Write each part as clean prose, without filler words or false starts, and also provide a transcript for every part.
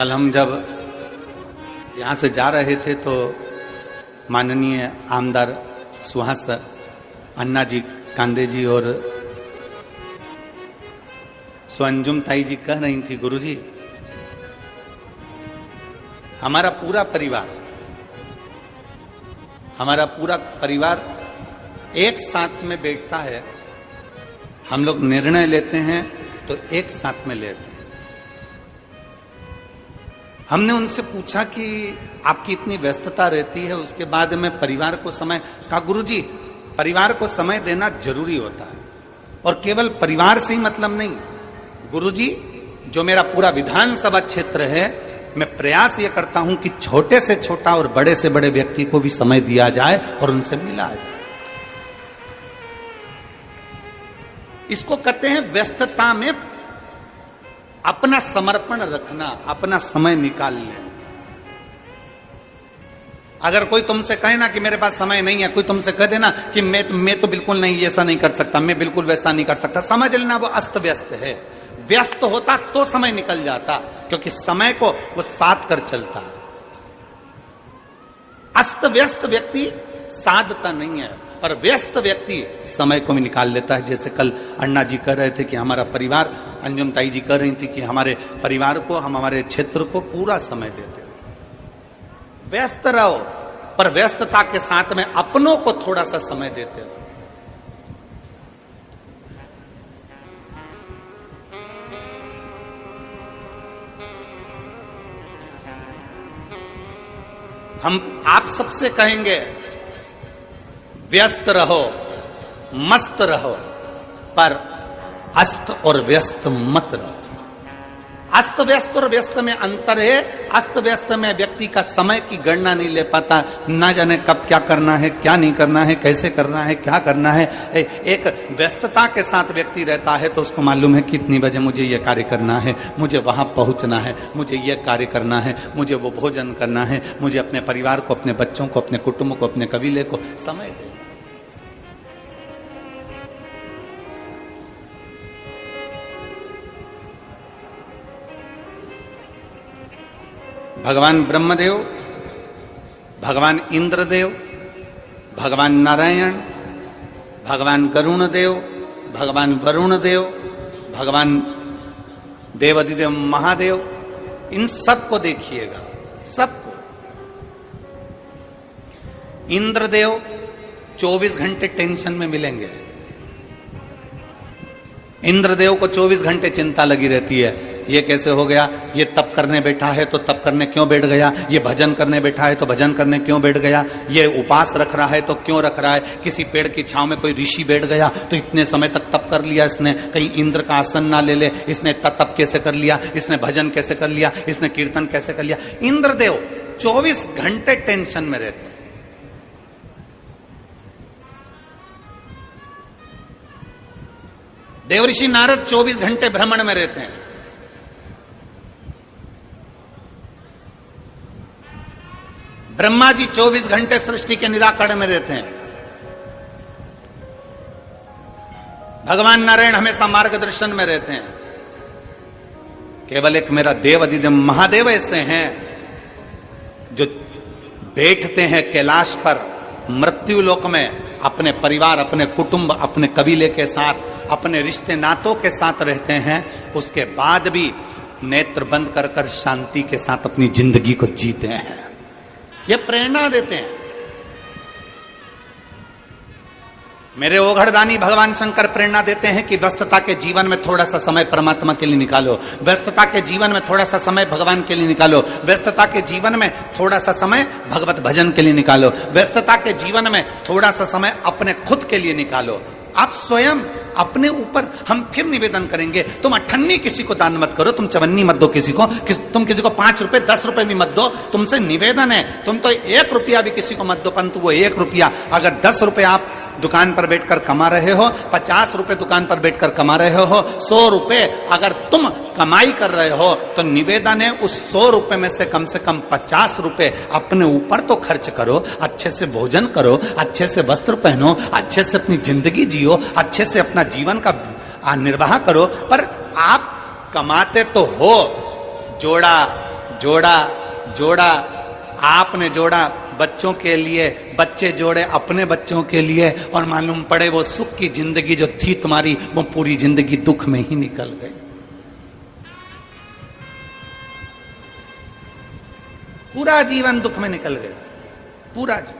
कल हम जब यहाँ से जा रहे थे तो माननीय आमदार सुहास अन्ना जी कांदे जी और स्वंजुम ताई जी कह रही थी, गुरुजी हमारा पूरा परिवार एक साथ में बैठता है, हम लोग निर्णय लेते हैं तो एक साथ में लेते हैं। हमने उनसे पूछा कि आपकी इतनी व्यस्तता रहती है, उसके बाद में परिवार को समय, कहा गुरुजी परिवार को समय देना जरूरी होता है और केवल परिवार से ही मतलब नहीं। गुरुजी जो मेरा पूरा विधानसभा क्षेत्र है, मैं प्रयास ये करता हूं कि छोटे से छोटा और बड़े से बड़े व्यक्ति को भी समय दिया जाए और उनसे मिला जाए। इसको कहते हैं व्यस्तता में अपना समर्पण रखना, अपना समय निकाल लेना। अगर कोई तुमसे कहे ना कि मेरे पास समय नहीं है, कोई तुमसे कह देना कि मैं तो बिल्कुल नहीं, ऐसा नहीं कर सकता, मैं बिल्कुल वैसा नहीं कर सकता, समझ लेना वो अस्त व्यस्त है। व्यस्त होता तो समय निकल जाता, क्योंकि समय को वो साथ कर चलता। अस्त व्यस्त व्यक्ति साधता नहीं है, पर व्यस्त व्यक्ति समय को भी निकाल लेता है। जैसे कल अन्ना जी कह रहे थे कि हमारा परिवार, अंजुम ताई जी कह रही थी कि हमारे परिवार को, हम हमारे क्षेत्र को पूरा समय देते हैं। व्यस्त रहो, पर व्यस्तता के साथ में अपनों को थोड़ा सा समय देते रहो। हम आप सबसे कहेंगे व्यस्त रहो, मस्त रहो, पर अस्त और व्यस्त मत रहो। अस्त व्यस्त और व्यस्त में अंतर है। अस्त व्यस्त में व्यक्ति का समय की गणना नहीं ले पाता, ना जाने कब क्या करना है, क्या नहीं करना है, कैसे करना है, क्या करना है। एक व्यस्तता के साथ व्यक्ति रहता है तो उसको मालूम है कि इतनी बजे मुझे ये कार्य करना है, मुझे वहां पहुंचना है, मुझे ये कार्य करना है, मुझे वो भोजन करना है, मुझे अपने परिवार को, अपने बच्चों को, अपने कुटुंब को, अपने कबीले को समय दे। भगवान ब्रह्मदेव, भगवान इंद्रदेव, भगवान नारायण, भगवान गरुण देव, भगवान वरुण देव, भगवान देवाधिदेव महादेव, इन सबको देखिएगा, सबको। इंद्रदेव 24 घंटे टेंशन में मिलेंगे। इंद्रदेव को 24 घंटे चिंता लगी रहती है, ये कैसे हो गया, ये तप करने बैठा है तो तप करने क्यों बैठ गया, ये भजन करने बैठा है तो भजन करने क्यों बैठ गया, ये उपास रख रहा है तो क्यों रख रहा है, किसी पेड़ की छांव में कोई ऋषि बैठ गया तो इतने समय तक तप कर लिया इसने, कहीं इंद्र का आसन ना ले ले, इसने तप कैसे कर लिया, इसने भजन कैसे कर लिया, इसने कीर्तन कैसे कर लिया। इंद्रदेव 24 घंटे टेंशन में रहते हैं। देवऋषि नारद 24 घंटे भ्रमण में रहते हैं। ब्रह्मा जी 24 घंटे सृष्टि के निराकरण में रहते हैं। भगवान नारायण हमेशा मार्गदर्शन में रहते हैं। केवल एक मेरा देवाधिदेव महादेव ऐसे हैं जो बैठते हैं कैलाश पर, मृत्यु लोक में अपने परिवार, अपने कुटुंब, अपने कबीले के साथ, अपने रिश्ते नातों के साथ रहते हैं। उसके बाद भी नेत्र बंद कर कर शांति के साथ अपनी जिंदगी को जीते हैं। ये प्रेरणा देते हैं। मेरे ओघड़दानी भगवान शंकर प्रेरणा देते हैं कि व्यस्तता के जीवन में थोड़ा सा समय परमात्मा के लिए निकालो, व्यस्तता के जीवन में थोड़ा सा समय भगवान के लिए निकालो, व्यस्तता के जीवन में थोड़ा सा समय भगवत भजन के लिए निकालो, व्यस्तता के जीवन में थोड़ा सा समय अपने खुद के लिए निकालो। आप स्वयं अपने ऊपर, हम फिर निवेदन करेंगे, तुम 98 किसी को दान मत करो, तुम 54 मत दो किसी को, तुम किसी को 5 रुपए 10 रुपए भी मत दो, तुमसे निवेदन है। तुम तो 1 रुपया भी किसी को मत दो, परंतु वो 1 रुपया अगर 10 रुपए आप दुकान पर बैठकर कमा रहे हो, 50 रुपए दुकान पर बैठकर कमा रहे हो, 100 रुपए अगर तुम कमाई कर रहे हो, तो निवेदन है उस 100 रुपए में से कम 50 रुपए अपने ऊपर तो खर्च करो, अच्छे से भोजन करो, अच्छे से वस्त्र पहनो, अच्छे से अपनी जिंदगी जियो, अच्छे से अपना जीवन का निर्वाह करो। पर आप कमाते तो हो, जोड़ा जोड़ा जोड़ा आपने जोड़ा बच्चों के लिए, बच्चे जोड़े अपने बच्चों के लिए, और मालूम पड़े वो सुख की जिंदगी जो थी तुम्हारी वो पूरी जिंदगी दुख में ही निकल गई। पूरा जीवन दुख में निकल गया, पूरा जीवन।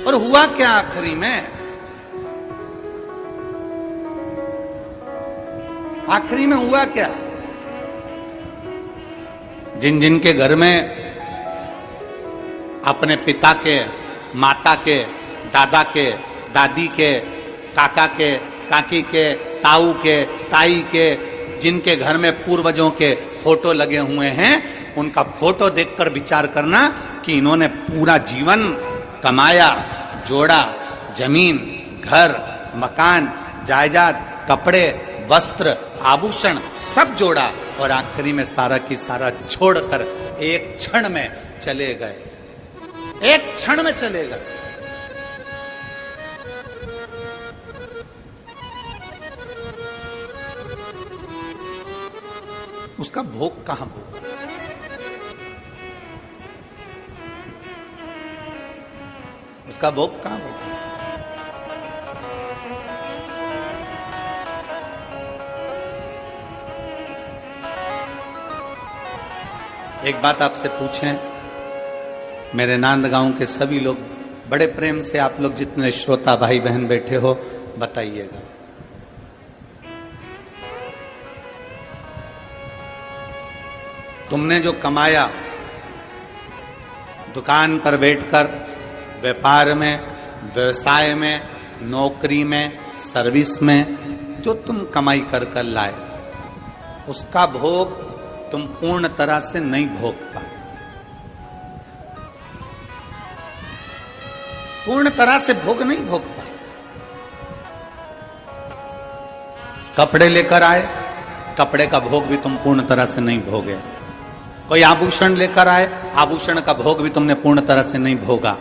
और हुआ क्या आखिरी में? आखिरी में हुआ क्या? जिन जिन के घर में अपने पिता के, माता के, दादा के, दादी के, काका के, काकी के, ताऊ के, ताई के, जिनके घर में पूर्वजों के फोटो लगे हुए हैं, उनका फोटो देखकर विचार करना कि इन्होंने पूरा जीवन कमाया, जोड़ा, जमीन, घर, मकान, जायदाद, कपड़े, वस्त्र, आभूषण सब जोड़ा, और आखिरी में सारा की सारा छोड़कर एक क्षण में चले गए, एक क्षण में चले गए। उसका भोग कहां भोग? उसका भोग कहां भोग? एक बात आपसे पूछें, मेरे नांदगांव के सभी लोग बड़े प्रेम से, आप लोग जितने श्रोता भाई बहन बैठे हो, बताइएगा, तुमने जो कमाया दुकान पर बैठकर, व्यापार में, व्यवसाय में, नौकरी में, सर्विस में, जो तुम कमाई कर कर लाए, उसका भोग तुम पूर्ण तरह से नहीं भोग पाए, पूर्ण तरह से भोग नहीं भोग पाए। कपड़े लेकर आए, कपड़े का भोग भी तुम पूर्ण तरह से नहीं भोगे। कोई आभूषण लेकर आए, आभूषण का भोग भी तुमने पूर्ण तरह से नहीं भोगा।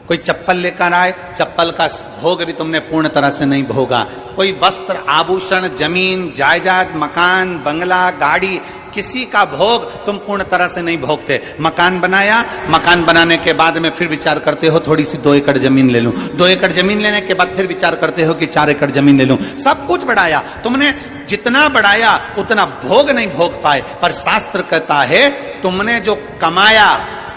कोई चप्पल लेकर आए, चप्पल का भोग भी तुमने पूर्ण तरह से नहीं भोगा। कोई वस्त्र, आभूषण, जमीन, जायदाद, मकान, बंगला, गाड़ी, किसी का भोग तुम पूर्ण तरह से नहीं भोगते। मकान बनाया, मकान बनाने के बाद में फिर विचार करते हो थोड़ी सी 2 एकड़ जमीन ले लूं, 2 एकड़ जमीन लेने के बाद फिर विचार करते हो कि 4 एकड़ जमीन ले लूं। सब कुछ बढ़ाया तुमने, जितना बढ़ाया उतना भोग नहीं भोग पाए। पर शास्त्र कहता है तुमने जो कमाया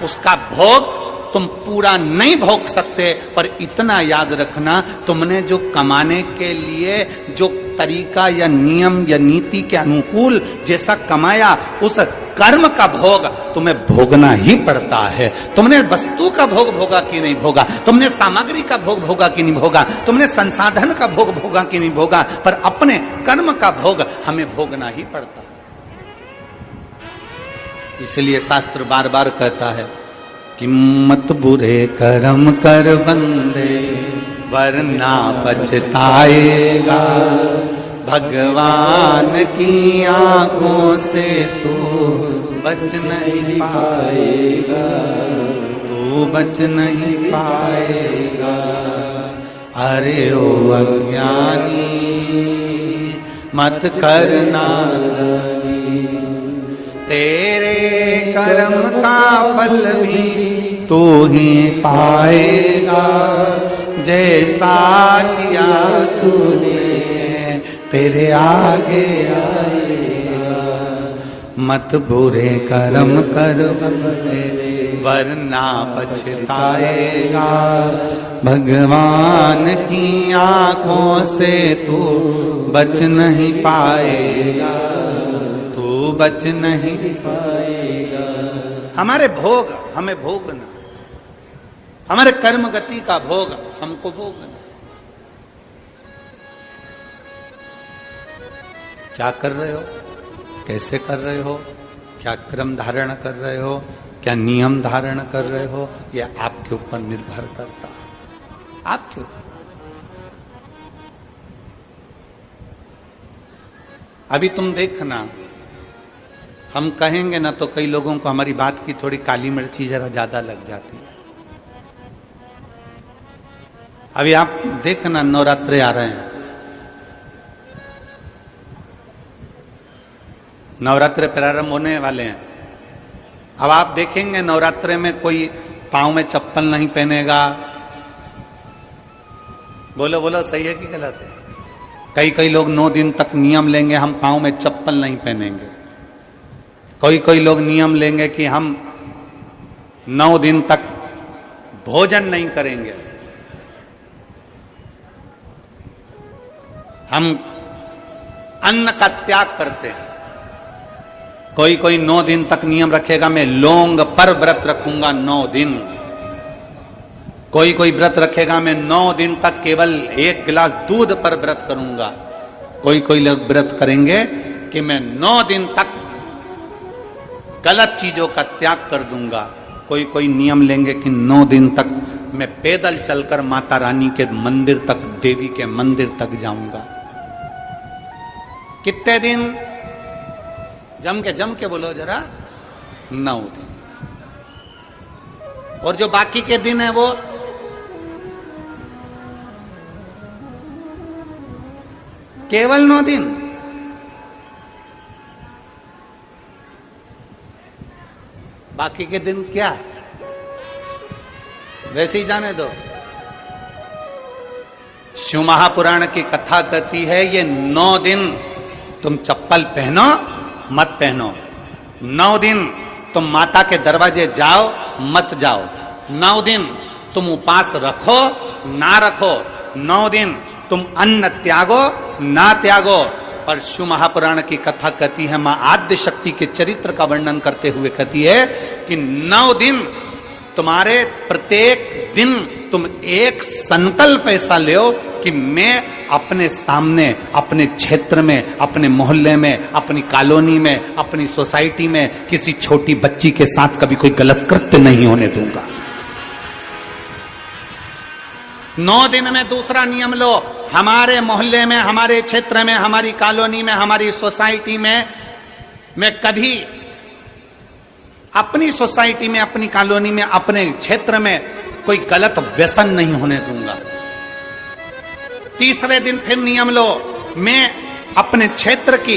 उसका भोग तुम पूरा नहीं भोग सकते, पर इतना याद रखना, तुमने जो कमाने के लिए जो तरीका या नियम या नीति के अनुकूल जैसा कमाया, उस कर्म का भोग तुम्हें भोगना ही पड़ता है। तुमने वस्तु का भोग भोगा कि नहीं भोगा, तुमने सामग्री का भोग भोगा कि नहीं भोगा, तुमने संसाधन का भोग भोगा कि नहीं भोगा, पर अपने कर्म का भोग हमें भोगना ही पड़ता है। इसलिए शास्त्र बार बार कहता है कि मत बुरे कर्म कर बंदे वरना पछताएगा, भगवान की आंखों से तू बच नहीं पाएगा, तू बच नहीं पाएगा। अरे ओ अज्ञानी मत करना, तेरे कर्म का फल भी तू ही पाएगा, जैसा किया तूने तेरे आगे आएगा। मत बुरे कर्म कर बंदे वरना पछताएगा, भगवान की आंखों से तू बच नहीं पाएगा, तू बच नहीं पाएगा। हमारे भोग हमें भोगना, हमारे कर्म गति का भोग हमको भोगना। क्या कर रहे हो, कैसे कर रहे हो, क्या क्रम धारण कर रहे हो, क्या नियम धारण कर रहे हो, यह आपके ऊपर निर्भर करता है, आपके ऊपर। अभी तुम देखना, हम कहेंगे ना तो कई लोगों को हमारी बात की थोड़ी काली मिर्ची जरा ज्यादा लग जाती है। अभी आप देखना, नवरात्रे आ रहे हैं, नवरात्र प्रारंभ होने वाले हैं। अब आप देखेंगे नवरात्र में कोई पांव में चप्पल नहीं पहनेगा। बोलो बोलो, सही है कि गलत है? कई कई लोग 9 दिन तक नियम लेंगे, हम पांव में चप्पल नहीं पहनेंगे। कोई कोई लोग नियम लेंगे कि हम 9 दिन तक भोजन नहीं करेंगे, हम अन्न का त्याग करते हैं। कोई कोई 9 दिन तक नियम रखेगा, मैं लौंग पर व्रत रखूंगा 9 दिन। कोई कोई व्रत रखेगा, मैं 9 दिन तक केवल 1 गिलास दूध पर व्रत करूंगा। कोई कोई लोग व्रत करेंगे कि मैं 9 दिन तक गलत चीजों का त्याग कर दूंगा। कोई कोई नियम लेंगे कि 9 दिन तक मैं पैदल चलकर माता रानी के मंदिर तक, देवी के मंदिर तक जाऊंगा। कितने दिन? जम के बोलो जरा, 9 दिन। और जो बाकी के दिन है वो केवल 9 दिन। बाकी के दिन क्या है, वैसे ही जाने दो। शिव महापुराण की कथा कहती है ये 9 दिन तुम चप्पल पहनो मत पहनो, 9 दिन तुम माता के दरवाजे जाओ मत जाओ, 9 दिन तुम उपास रखो ना रखो, 9 दिन तुम अन्न त्यागो ना त्यागो। पर शिव महापुराण की कथा कहती है, मां आद्य शक्ति के चरित्र का वर्णन करते हुए कहती है कि 9 दिन तुम्हारे प्रत्येक दिन तुम एक संकल्प ऐसा लो कि मैं अपने सामने, अपने क्षेत्र में, अपने मोहल्ले में, अपनी कॉलोनी में, अपनी सोसाइटी में किसी छोटी बच्ची के साथ कभी कोई गलत कृत्य नहीं होने दूंगा। 9 दिन में दूसरा नियम लो, हमारे मोहल्ले में, हमारे क्षेत्र में, हमारी कॉलोनी में, हमारी सोसाइटी में मैं कभी अपनी सोसाइटी में, अपनी कॉलोनी में, अपने क्षेत्र में कोई गलत व्यसन नहीं होने दूंगा। तीसरे दिन फिर नियम लो, मैं अपने क्षेत्र की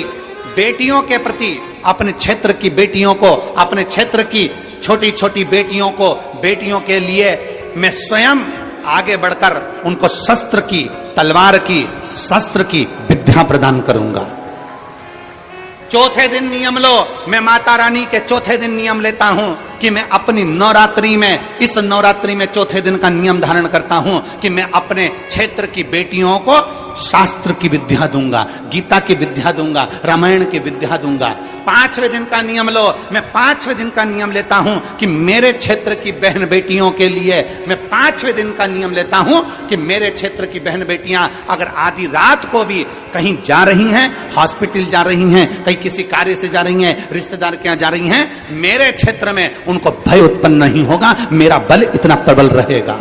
बेटियों के प्रति, अपने क्षेत्र की बेटियों को, अपने क्षेत्र की छोटी छोटी बेटियों को, बेटियों के लिए मैं स्वयं आगे बढ़कर उनको शस्त्र की, तलवार की, शस्त्र की विद्या प्रदान करूंगा। चौथे दिन नियम लो, मैं माता रानी के चौथे दिन नियम लेता हूं कि मैं अपनी नवरात्रि में, इस नवरात्रि में चौथे दिन का नियम धारण करता हूं कि मैं अपने क्षेत्र की बेटियों को शास्त्र की विद्या दूंगा, गीता की विद्या दूंगा, रामायण की विद्या दूंगा। 5वें दिन का नियम लो, मैं 5वें दिन का नियम लेता हूं कि मेरे क्षेत्र की बहन बेटियों के लिए, मैं 5वें दिन का नियम लेता हूं कि मेरे क्षेत्र की बहन बेटियां अगर आधी रात को भी कहीं जा रही हैं, हॉस्पिटल जा रही हैं, कहीं किसी कार्य से जा रही हैं, रिश्तेदार के यहां जा रही हैं, मेरे क्षेत्र में उनको भय उत्पन्न नहीं होगा, मेरा बल इतना प्रबल रहेगा।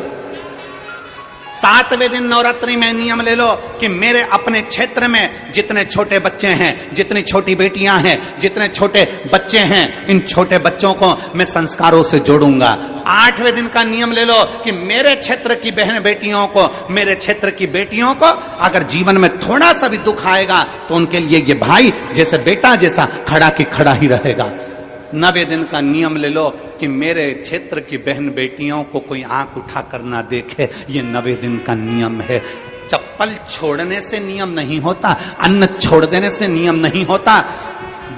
7वें दिन नवरात्रि में नियम ले लो कि मेरे अपने क्षेत्र में जितने छोटे बच्चे हैं, जितनी छोटी बेटियां हैं, जितने छोटे बच्चे हैं, इन छोटे बच्चों को मैं संस्कारों से जोड़ूंगा। 8वें दिन का नियम ले लो कि मेरे क्षेत्र की बहन बेटियों को, मेरे क्षेत्र की बेटियों को अगर जीवन में थोड़ा सा भी दुख आएगा तो उनके लिए ये भाई जैसे बेटा जैसा खड़ा की खड़ा ही रहेगा। 9वें दिन का नियम ले लो कि मेरे क्षेत्र की बहन बेटियों को कोई आंख उठा कर ना देखे, ये 9वें दिन का नियम है। चप्पल छोड़ने से नियम नहीं होता, अन्न छोड़ देने से नियम नहीं होता,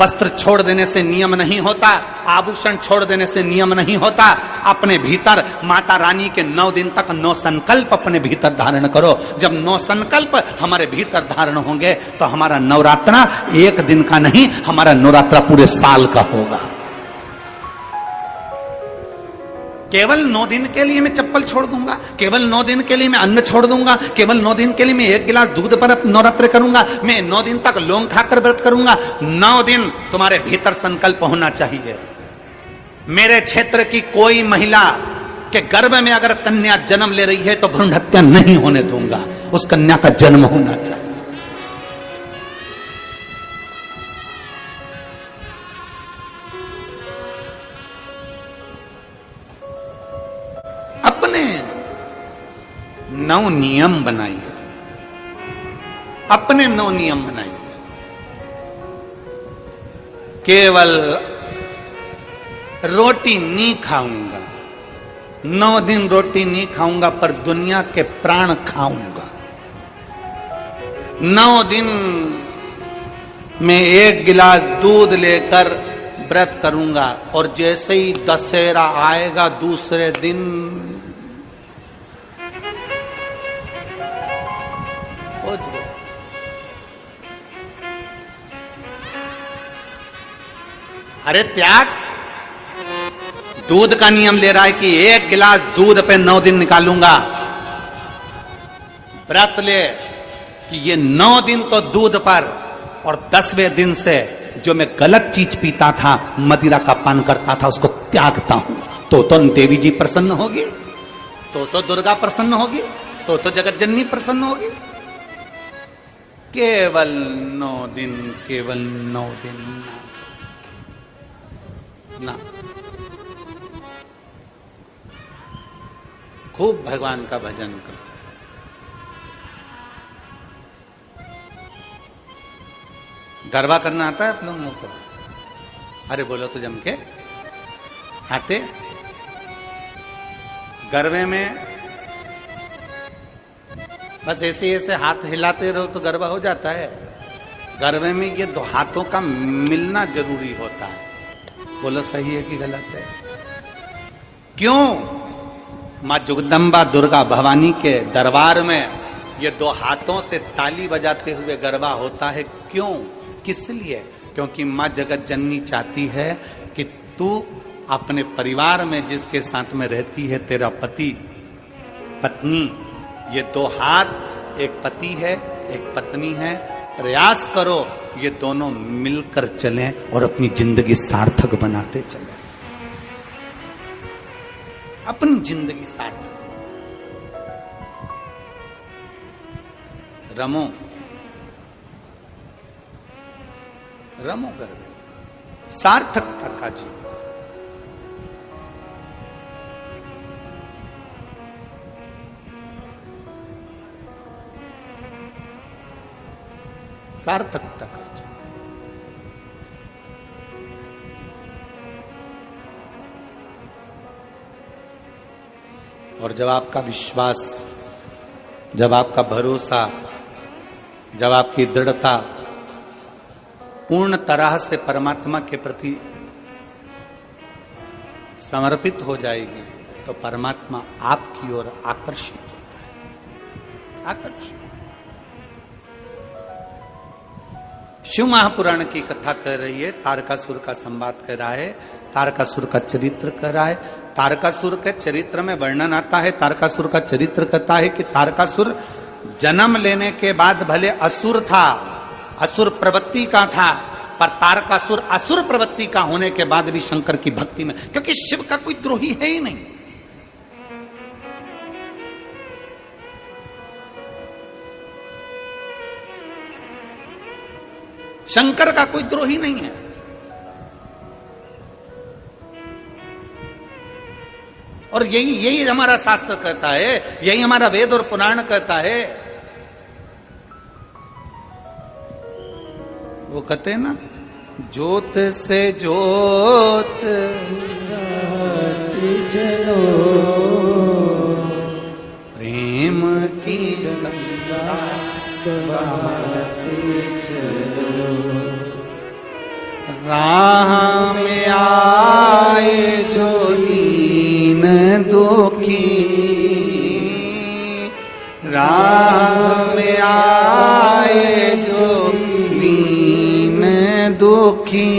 वस्त्र छोड़ देने से नियम नहीं होता, आभूषण छोड़ देने से नियम नहीं होता। अपने भीतर माता रानी के 9 दिन तक 9 संकल्प अपने भीतर धारण करो। जब 9 संकल्प हमारे भीतर धारण होंगे तो हमारा नवरात्रा एक दिन का नहीं, हमारा नवरात्रा पूरे साल का होगा। केवल 9 दिन के लिए मैं चप्पल छोड़ दूंगा, केवल 9 दिन के लिए मैं अन्न छोड़ दूंगा, केवल 9 दिन के लिए मैं 1 गिलास दूध पर नवरात्र करूंगा, मैं 9 दिन तक लौंग खाकर व्रत करूंगा। 9 दिन तुम्हारे भीतर संकल्प होना चाहिए। मेरे क्षेत्र की कोई महिला के गर्भ में अगर कन्या जन्म ले रही है तो भ्रूण हत्या नहीं होने दूंगा, उस कन्या का जन्म होना चाहिए। अपने 9 नियम बनाइए, अपने 9 नियम बनाइए। केवल रोटी नहीं खाऊंगा, 9 दिन रोटी नहीं खाऊंगा, पर दुनिया के प्राण खाऊंगा। 9 दिन में 1 गिलास दूध लेकर व्रत करूंगा, और जैसे ही दशहरा आएगा दूसरे दिन पहुंच गया। अरे त्याग, दूध का नियम ले रहा है कि 1 गिलास दूध पे 9 दिन निकालूंगा। व्रत ले कि ये 9 दिन तो दूध पर, और 10वें दिन से जो मैं गलत चीज पीता था, मदिरा का पान करता था, उसको त्यागता हूं। तो देवी जी प्रसन्न होगी, तो दुर्गा प्रसन्न होगी, तो जगत जननी प्रसन्न होगी। केवल 9 दिन, केवल 9 दिन ना। खूब भगवान का भजन करो। गरबा करना आता है आप लोगों को? अरे बोलो तो जम के, आते? गरबे में बस ऐसे ऐसे हाथ हिलाते रहो तो गरबा हो जाता है। गरबे में ये 2 हाथों का मिलना जरूरी होता है। बोलो सही है कि गलत है? क्यों? मां जगदम्बा दुर्गा भवानी के दरबार में ये 2 हाथों से ताली बजाते हुए गरबा होता है। क्यों? किस लिए? क्योंकि मां जगत जननी चाहती है कि तू अपने परिवार में जिसके साथ में रहती है, तेरा पति पत्नी, ये 2 हाथ, एक पति है एक पत्नी है, प्रयास करो ये दोनों मिलकर चलें और अपनी जिंदगी सार्थक बनाते चलें। अपनी जिंदगी सार्थक रमो, रमो गरबे, सार्थकता का जीवन। सार्थकता का जीवन। और जब आपका विश्वास, जब आपका भरोसा, जब आपकी दृढ़ता पूर्ण तरह से परमात्मा के प्रति समर्पित हो जाएगी, तो परमात्मा आपकी ओर आकर्षित होता है। आकर्षित। शिव महापुराण की कथा कह रही है, तारकासुर का संवाद कर रहा है, तारकासुर का चरित्र कर रहा है। तारकासुर के चरित्र में वर्णन आता है, तारकासुर का चरित्र कहता है कि तारकासुर जन्म लेने के बाद भले असुर था, असुर प्रवृत्ति का था, पर तारकासुर असुर प्रवृत्ति का होने के बाद भी शंकर की भक्ति में, क्योंकि शिव का कोई द्रोही है ही नहीं। शंकर का कोई द्रोही नहीं है। और यही हमारा शास्त्र कहता है, यही हमारा वेद और पुराण कहता है। वो कहते हैं ना, ज्योत से ज्योत चलो, प्रेम की गंगा बहाती चलो, राह में आए जो दीन दुखी, राह में आए जो दीन दुखी,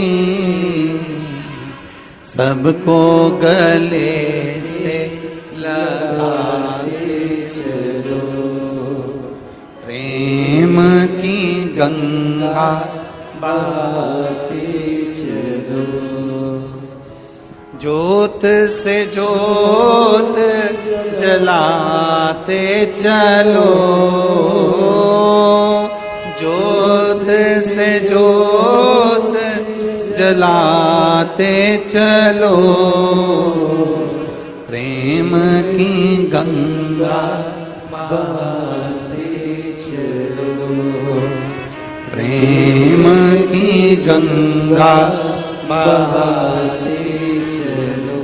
सबको गले से लगा के चलो, प्रेम की गंगा बहाती चलो, ज्योत से ज्योत जलाते चलो, ज्योत से ज्योत जलाते चलो, प्रेम की गंगा बहाते चलो, प्रेम की गंगा बहाते चलो।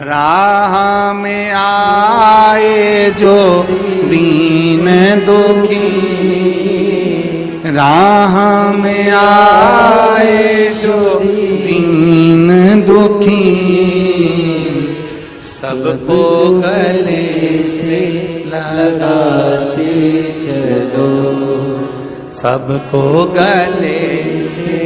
राह में आए जो दीन दुखी, राह में आए जो दीन दुखी, सबको गले से लगाते चलो। सबको गले से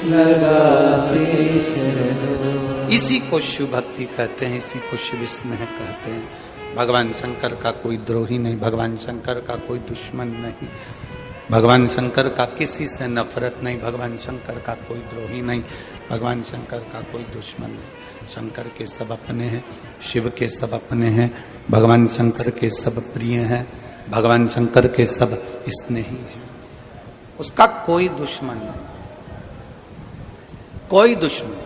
लगाते चलो। इसी को शिव भक्ति कहते हैं, इसी को शिव स्नेह कहते हैं। भगवान शंकर का कोई द्रोही नहीं, भगवान शंकर का कोई दुश्मन नहीं, भगवान शंकर का किसी से नफरत नहीं, भगवान शंकर का कोई द्रोही नहीं, भगवान शंकर का कोई दुश्मन नहीं। शंकर के सब अपने हैं, शिव के सब अपने हैं, भगवान शंकर के सब प्रिय हैं, भगवान शंकर के सब स्नेही हैं। उसका कोई दुश्मन नहीं, कोई दुश्मन।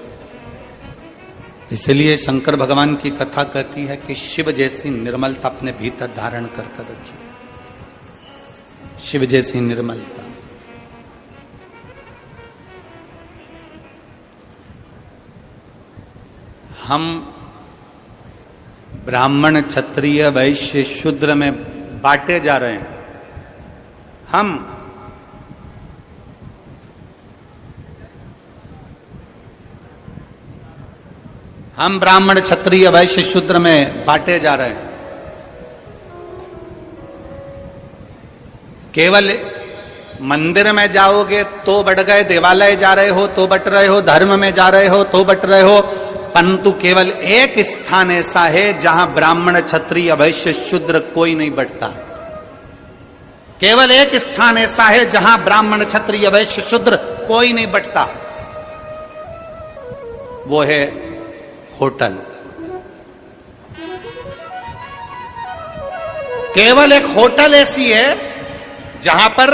इसलिए शंकर भगवान की कथा कहती है कि शिव जैसी निर्मलता अपने भीतर धारण कर कर रखिए, शिव जैसी निर्मलता। हम ब्राह्मण क्षत्रिय वैश्य शूद्र में बांटे जा रहे हैं। हम ब्राह्मण क्षत्रिय वैश्य शूद्र में बांटे जा रहे हैं। केवल मंदिर में जाओगे तो बढ़ गए, देवालय जा रहे हो तो बट रहे हो, धर्म में जा रहे हो तो बट रहे हो, परंतु केवल एक स्थान ऐसा है जहां ब्राह्मण क्षत्रिय वैश्य शूद्र कोई नहीं बटता। केवल एक स्थान ऐसा है जहां ब्राह्मण क्षत्रिय वैश्य शूद्र कोई नहीं बटता, वो है होटल। केवल एक होटल ऐसी है जहां पर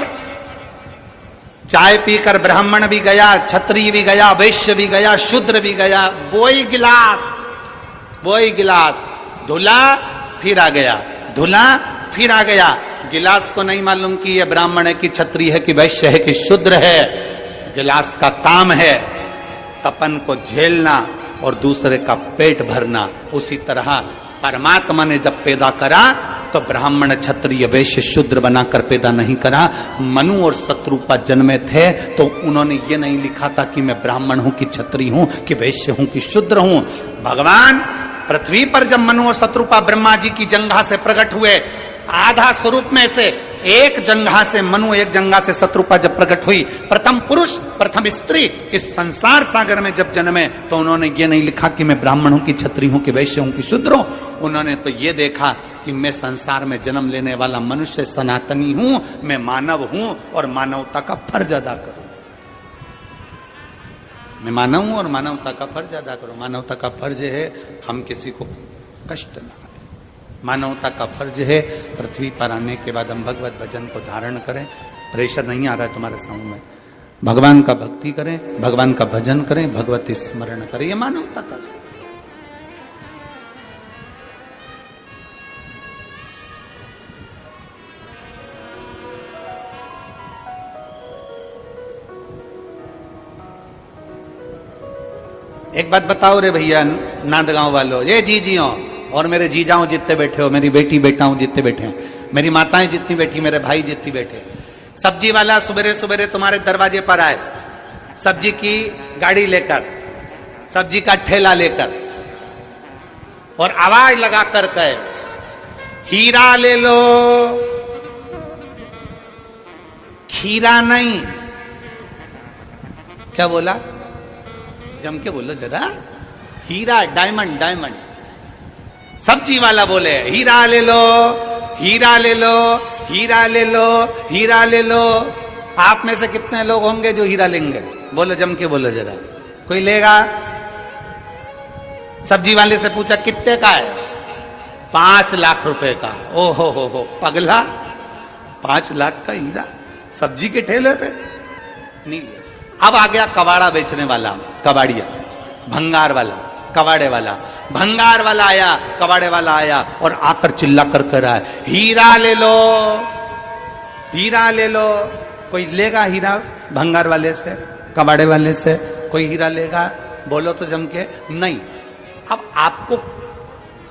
चाय पीकर ब्राह्मण भी गया, क्षत्रिय भी गया, वैश्य भी गया, शूद्र भी गया, वही गिलास धुला फिर आ गया, धुला फिर आ गया। गिलास को नहीं मालूम कि यह ब्राह्मण है कि क्षत्रिय है कि वैश्य है कि शूद्र है। गिलास का काम है तपन को झेलना और दूसरे का पेट भरना। उसी तरह परमात्मा ने जब पैदा करा तो ब्राह्मण क्षत्रिय वैश्य शूद्र बनाकर पैदा नहीं करा। मनु और शत्रुपा जन्मे थे तो उन्होंने ये नहीं लिखा था कि मैं ब्राह्मण हूं कि क्षत्रिय हूं कि वैश्य हूं कि शूद्र हूं। भगवान पृथ्वी पर जब मनु और शत्रुपा ब्रह्मा जी की जंघा से प्रकट हुए, आधा स्वरूप में से एक जंघा से मनु, एक जंघा से शत्रुपा जब प्रकट हुई, प्रथम पुरुष प्रथम स्त्री इस संसार सागर में जब जन्मे तो उन्होंने ये नहीं लिखा कि मैं ब्राह्मण हूं कि क्षत्रिय हूं कि वैश्य हूं कि शूद्र हूं। उन्होंने तो ये देखा कि मैं संसार में जन्म लेने वाला मनुष्य सनातनी हूं, मैं मानव हूं और मानवता का फर्ज अदा करूं। मैं मानव हूं और मानवता का फर्ज अदा करूं। मानवता का फर्ज है हम किसी को कष्ट ना दें। मानवता का फर्ज है पृथ्वी पर आने के बाद हम भगवत भजन को धारण करें। प्रेशर नहीं आ रहा है तुम्हारे साउंड में। भगवान का भक्ति करें, भगवान का भजन करें, भगवत स्मरण करें, ये मानवता का। एक बात बताओ रे भैया नांदगांव वालों, ये जीजियों और मेरे जीजाओं जितने बैठे हो, मेरी बेटी बेटाओं जितने बैठे हैं, मेरी माताएं जितनी बैठी, मेरे भाई जितनी बैठे। सब्जी वाला सुबेरे सुबेरे तुम्हारे दरवाजे पर आए सब्जी की गाड़ी लेकर, सब्जी का ठेला लेकर, और आवाज लगा कर कहे हीरा ले लो, खीरा नहीं। क्या बोला? जम के बोलो जरा। हीरा, डायमंड, डायमंड। सब्जी वाला बोले हीरा ले लो, हीरा ले लो, हीरा ले लो, हीरा ले लो। आप में से कितने लोग होंगे जो हीरा लेंगे? बोलो, जम के बोलो जरा। कोई लेगा? सब्जी वाले से पूछा कितने का है? 5 लाख रुपए का। ओ हो पगला, 5 लाख का हीरा सब्जी के ठेले पे नहीं लिया। अब आ गया कबाड़ा बेचने वाला, कबाड़िया, भंगार वाला, कबाड़े वाला। भंगार वाला आया, कबाड़े वाला आया और आकर चिल्ला कर कर आया हीरा ले लो, हीरा ले लो। कोई लेगा हीरा भंगार वाले से, कबाड़े वाले से? कोई हीरा लेगा? बोलो तो जम के नहीं। अब आपको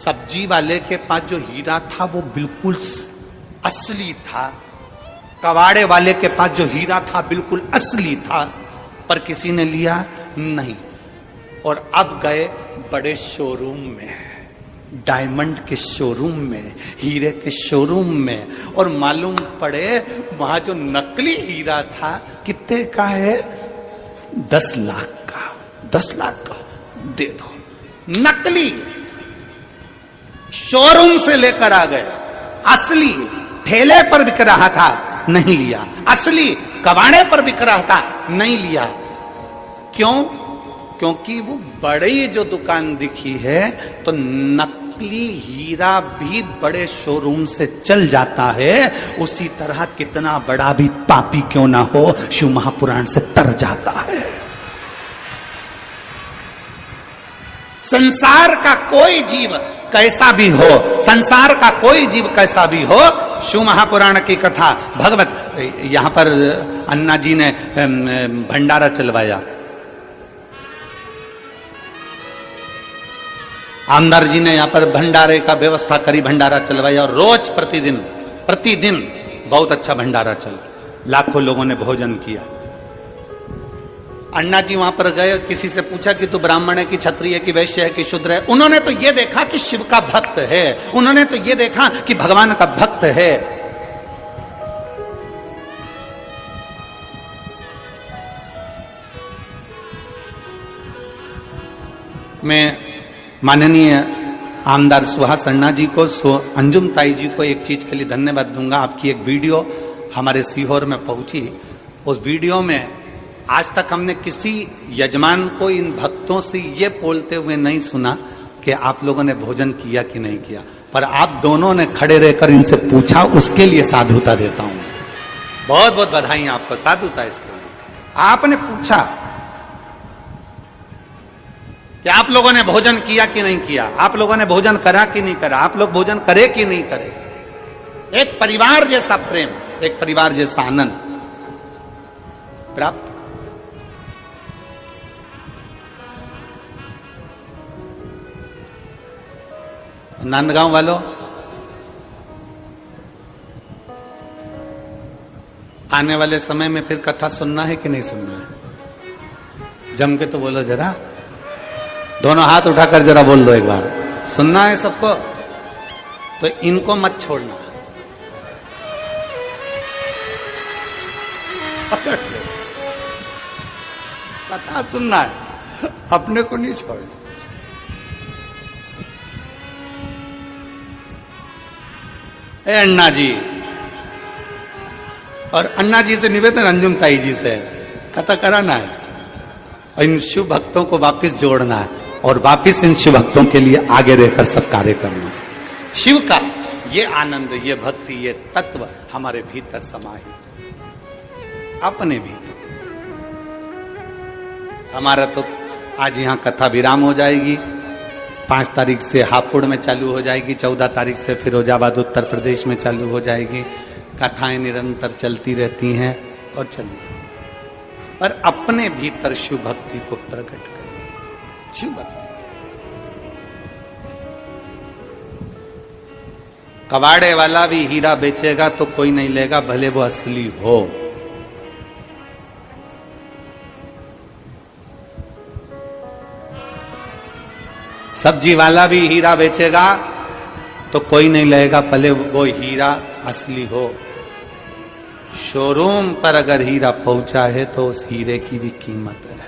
सब्जी वाले के पास जो हीरा था वो बिल्कुल असली था, कबाड़े वाले के पास जो हीरा था बिल्कुल असली था, पर किसी ने लिया नहीं। और अब गए बड़े शोरूम में, डायमंड के शोरूम में, हीरे के शोरूम में, और मालूम पड़े वहां जो नकली हीरा था कितने का है? 10 लाख का। 10 लाख का दे दो। नकली शोरूम से लेकर आ गए, असली ठेले पर बिक रहा था, नहीं लिया। असली कबाड़े पर बिक रहा था, नहीं लिया। क्यों? क्योंकि वो बड़ी जो दुकान दिखी है, तो नकली हीरा भी बड़े शोरूम से चल जाता है, उसी तरह कितना बड़ा भी पापी क्यों ना हो, शिव महापुराण से तर जाता है। संसार का कोई जीव कैसा भी हो, संसार का कोई जीव कैसा भी हो, शिव महापुराण की कथा भगवत। यहां पर अन्ना जी ने भंडारा चलवाया, आमदार जी ने यहां पर भंडारे का व्यवस्था करी, भंडारा चलवाया, और रोज प्रतिदिन बहुत अच्छा भंडारा चला, लाखों लोगों ने भोजन किया। अन्ना जी वहां पर गए, किसी से पूछा कि तू ब्राह्मण है कि क्षत्रिय है कि वैश्य है कि शूद्र है? उन्होंने तो ये देखा कि शिव का भक्त है, उन्होंने तो ये देखा कि भगवान का भक्त है। मैं माननीय आमदार सुहास अन्ना जी को, अंजुम ताई जी को एक चीज के लिए धन्यवाद दूंगा। आपकी एक वीडियो हमारे सीहोर में पहुंची, उस वीडियो में आज तक हमने किसी यजमान को इन भक्तों से ये बोलते हुए नहीं सुना कि आप लोगों ने भोजन किया कि नहीं किया, पर आप दोनों ने खड़े रहकर इनसे पूछा, उसके लिए साधुता देता हूं। बहुत बहुत बधाई आपको, साधुता इसके लिए। आपने पूछा कि आप लोगों ने भोजन किया कि नहीं किया, आप लोगों ने भोजन करा कि नहीं करा, आप लोग भोजन करे कि नहीं करे। एक परिवार जैसा प्रेम, एक परिवार जैसा आनंद प्राप्त। नंदगांव वालों, आने वाले समय में फिर कथा सुनना है कि नहीं सुनना है? जम के तो बोलो जरा, दोनों हाथ उठाकर जरा बोल दो एक बार। सुनना है सबको? तो इनको मत छोड़ना, कथा सुनना है, अपने को नहीं छोड़ना। ए अन्ना जी, और अन्ना जी से निवेदन, अंजुम ताई जी से, कथा कराना है, इन शिव भक्तों को वापिस जोड़ना है, और वापिस इन शिव भक्तों के लिए आगे रहकर सब कार्य करना है। शिव का ये आनंद, ये भक्ति, ये तत्व हमारे भीतर समाहित, अपने भीतर। हमारा तो आज यहां कथा विराम हो जाएगी, 5 तारीख से हापुड़ में चालू हो जाएगी, 14 तारीख से फिरोजाबाद उत्तर प्रदेश में चालू हो जाएगी। कथाएं निरंतर चलती रहती हैं और चलिए, पर अपने भीतर शिव भक्ति को प्रकट करिए। शिव भक्ति कबाड़े वाला भी हीरा बेचेगा तो कोई नहीं लेगा, भले वो असली हो। सब्जी वाला भी हीरा बेचेगा तो कोई नहीं लेगा, भले वो हीरा असली हो। शोरूम पर अगर हीरा पहुंचा है तो उस हीरे की भी कीमत है,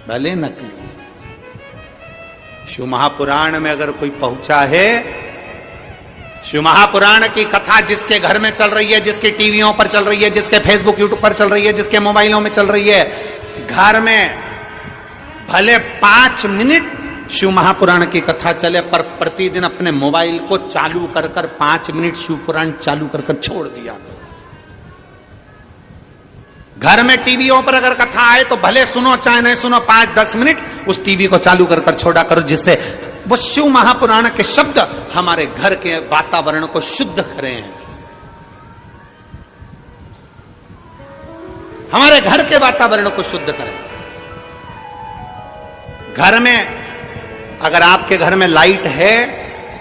भले नकली। शिव महापुराण में अगर कोई पहुंचा है, शिव महापुराण की कथा जिसके घर में चल रही है, जिसके टीवियों पर चल रही है, जिसके फेसबुक यूट्यूब पर चल रही है, जिसके मोबाइलों में चल रही है, घर में भले 5 मिनट शिव महापुराण की कथा चले, पर प्रतिदिन अपने मोबाइल को चालू कर 5 मिनट शिव पुराण चालू कर छोड़ दिया। घर में टीवियों पर अगर कथा आए तो भले सुनो चाहे नहीं सुनो, 5-10 मिनट उस टीवी को चालू कर छोड़ा करो, जिससे वो शिव महापुराण के शब्द हमारे घर के वातावरण को शुद्ध करें, हमारे घर के वातावरण को शुद्ध करें। घर में अगर आपके घर में लाइट है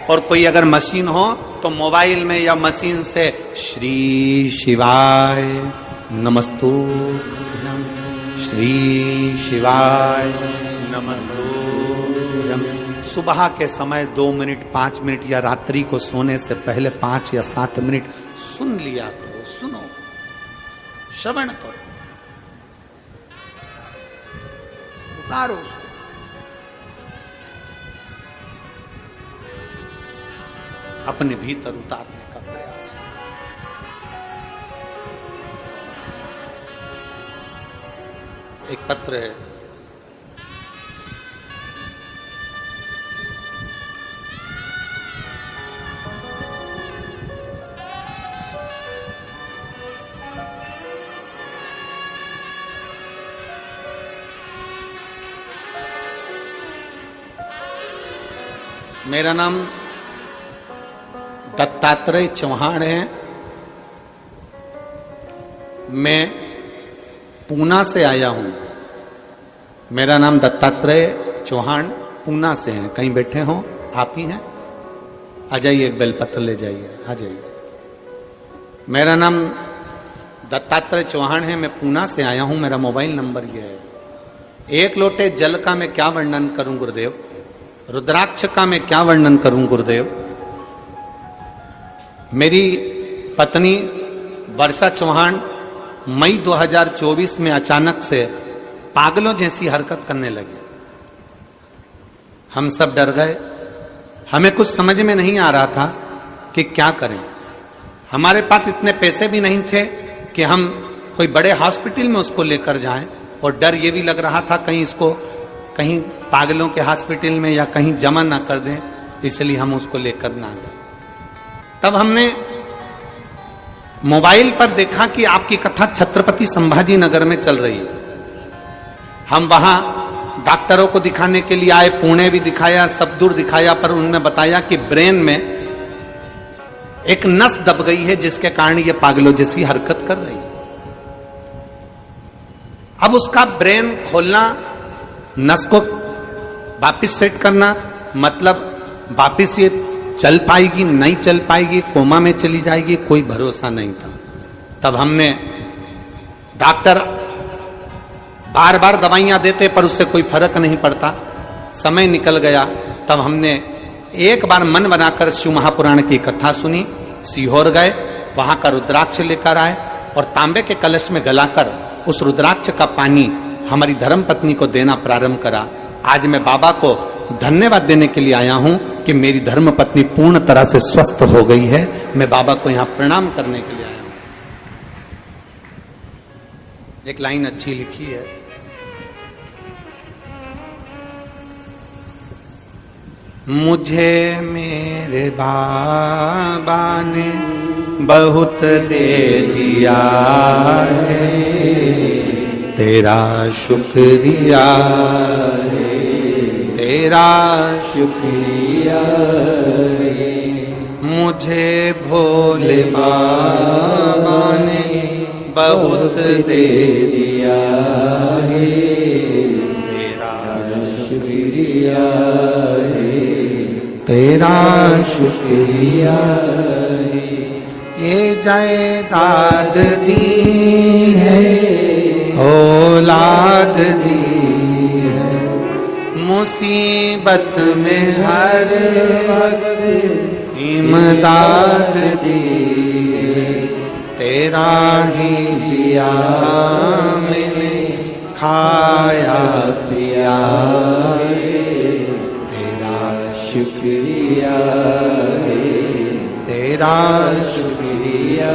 और कोई अगर मशीन हो तो मोबाइल में या मशीन से श्री शिवाय नमस्तुभ्यं, श्री शिवाय नमस्तुभ्यं। सुबह के समय 2 मिनट 5 मिनट या रात्रि को सोने से पहले 5 या 7 मिनट सुन लिया करो, सुनो, श्रवण करो, उतारो उसको। अपने भीतर उतारने का प्रयास। एक पत्र है, मेरा नाम दत्तात्रेय चौहान है। मैं पूना से आया हूं। मेरा नाम दत्तात्रेय चौहान पूना से है। कहीं बैठे हो आप ही हैं? आ जाइए, एक बेलपत्र ले जाइए, आ जाइए। मेरा नाम दत्तात्रेय चौहान है, मैं पूना से आया हूं। मेरा मोबाइल नंबर यह है। एक लोटे जल का मैं क्या वर्णन करूं गुरुदेव, रुद्राक्ष का मैं क्या वर्णन करूं गुरुदेव। मेरी पत्नी वर्षा चौहान मई 2024 में अचानक से पागलों जैसी हरकत करने लगी। हम सब डर गए। हमें कुछ समझ में नहीं आ रहा था कि क्या करें। हमारे पास इतने पैसे भी नहीं थे कि हम कोई बड़े हॉस्पिटल में उसको लेकर जाएं, और डर ये भी लग रहा था कहीं इसको कहीं पागलों के हॉस्पिटल में या कहीं जमा ना कर दें, इसलिए हम उसको लेकर ना गए। तब हमने मोबाइल पर देखा कि आपकी कथा छत्रपति संभाजी नगर में चल रही है। हम वहां डॉक्टरों को दिखाने के लिए आए, पुणे भी दिखाया, सब दूर दिखाया, पर उन्होंने बताया कि ब्रेन में एक नस दब गई है जिसके कारण ये पागलों जैसी हरकत कर रही है। अब उसका ब्रेन खोलना, नस को वापिस सेट करना, मतलब वापिस ये चल पाएगी नहीं चल पाएगी, कोमा में चली जाएगी, कोई भरोसा नहीं था। तब हमने, डॉक्टर बार बार दवाइयां देते पर उससे कोई फर्क नहीं पड़ता। समय निकल गया। तब हमने एक बार मन बनाकर शिव महापुराण की कथा सुनी। सीहोर गए, वहां का रुद्राक्ष लेकर आए और तांबे के कलश में गलाकर उस रुद्राक्ष का पानी हमारी धर्मपत्नी को देना प्रारंभ करा। आज मैं बाबा को धन्यवाद देने के लिए आया हूं कि मेरी धर्मपत्नी पूर्ण तरह से स्वस्थ हो गई है। मैं बाबा को यहां प्रणाम करने के लिए आया हूं। एक लाइन अच्छी लिखी है, मुझे मेरे बाबा ने बहुत दे दिया है, तेरा शुक्रिया है, तेरा शुक्रिया है। मुझे भोले बाबा ने बहुत दे दिया है, तेरा शुक्रिया है, तेरा शुक्रिया है। ये जायदाद दी है, औलाद दी है, मुसीबत में हर वक्त इमदाद दी है। तेरा ही दिया मैंने खाया पिया है, तेरा शुक्रिया है, तेरा शुक्रिया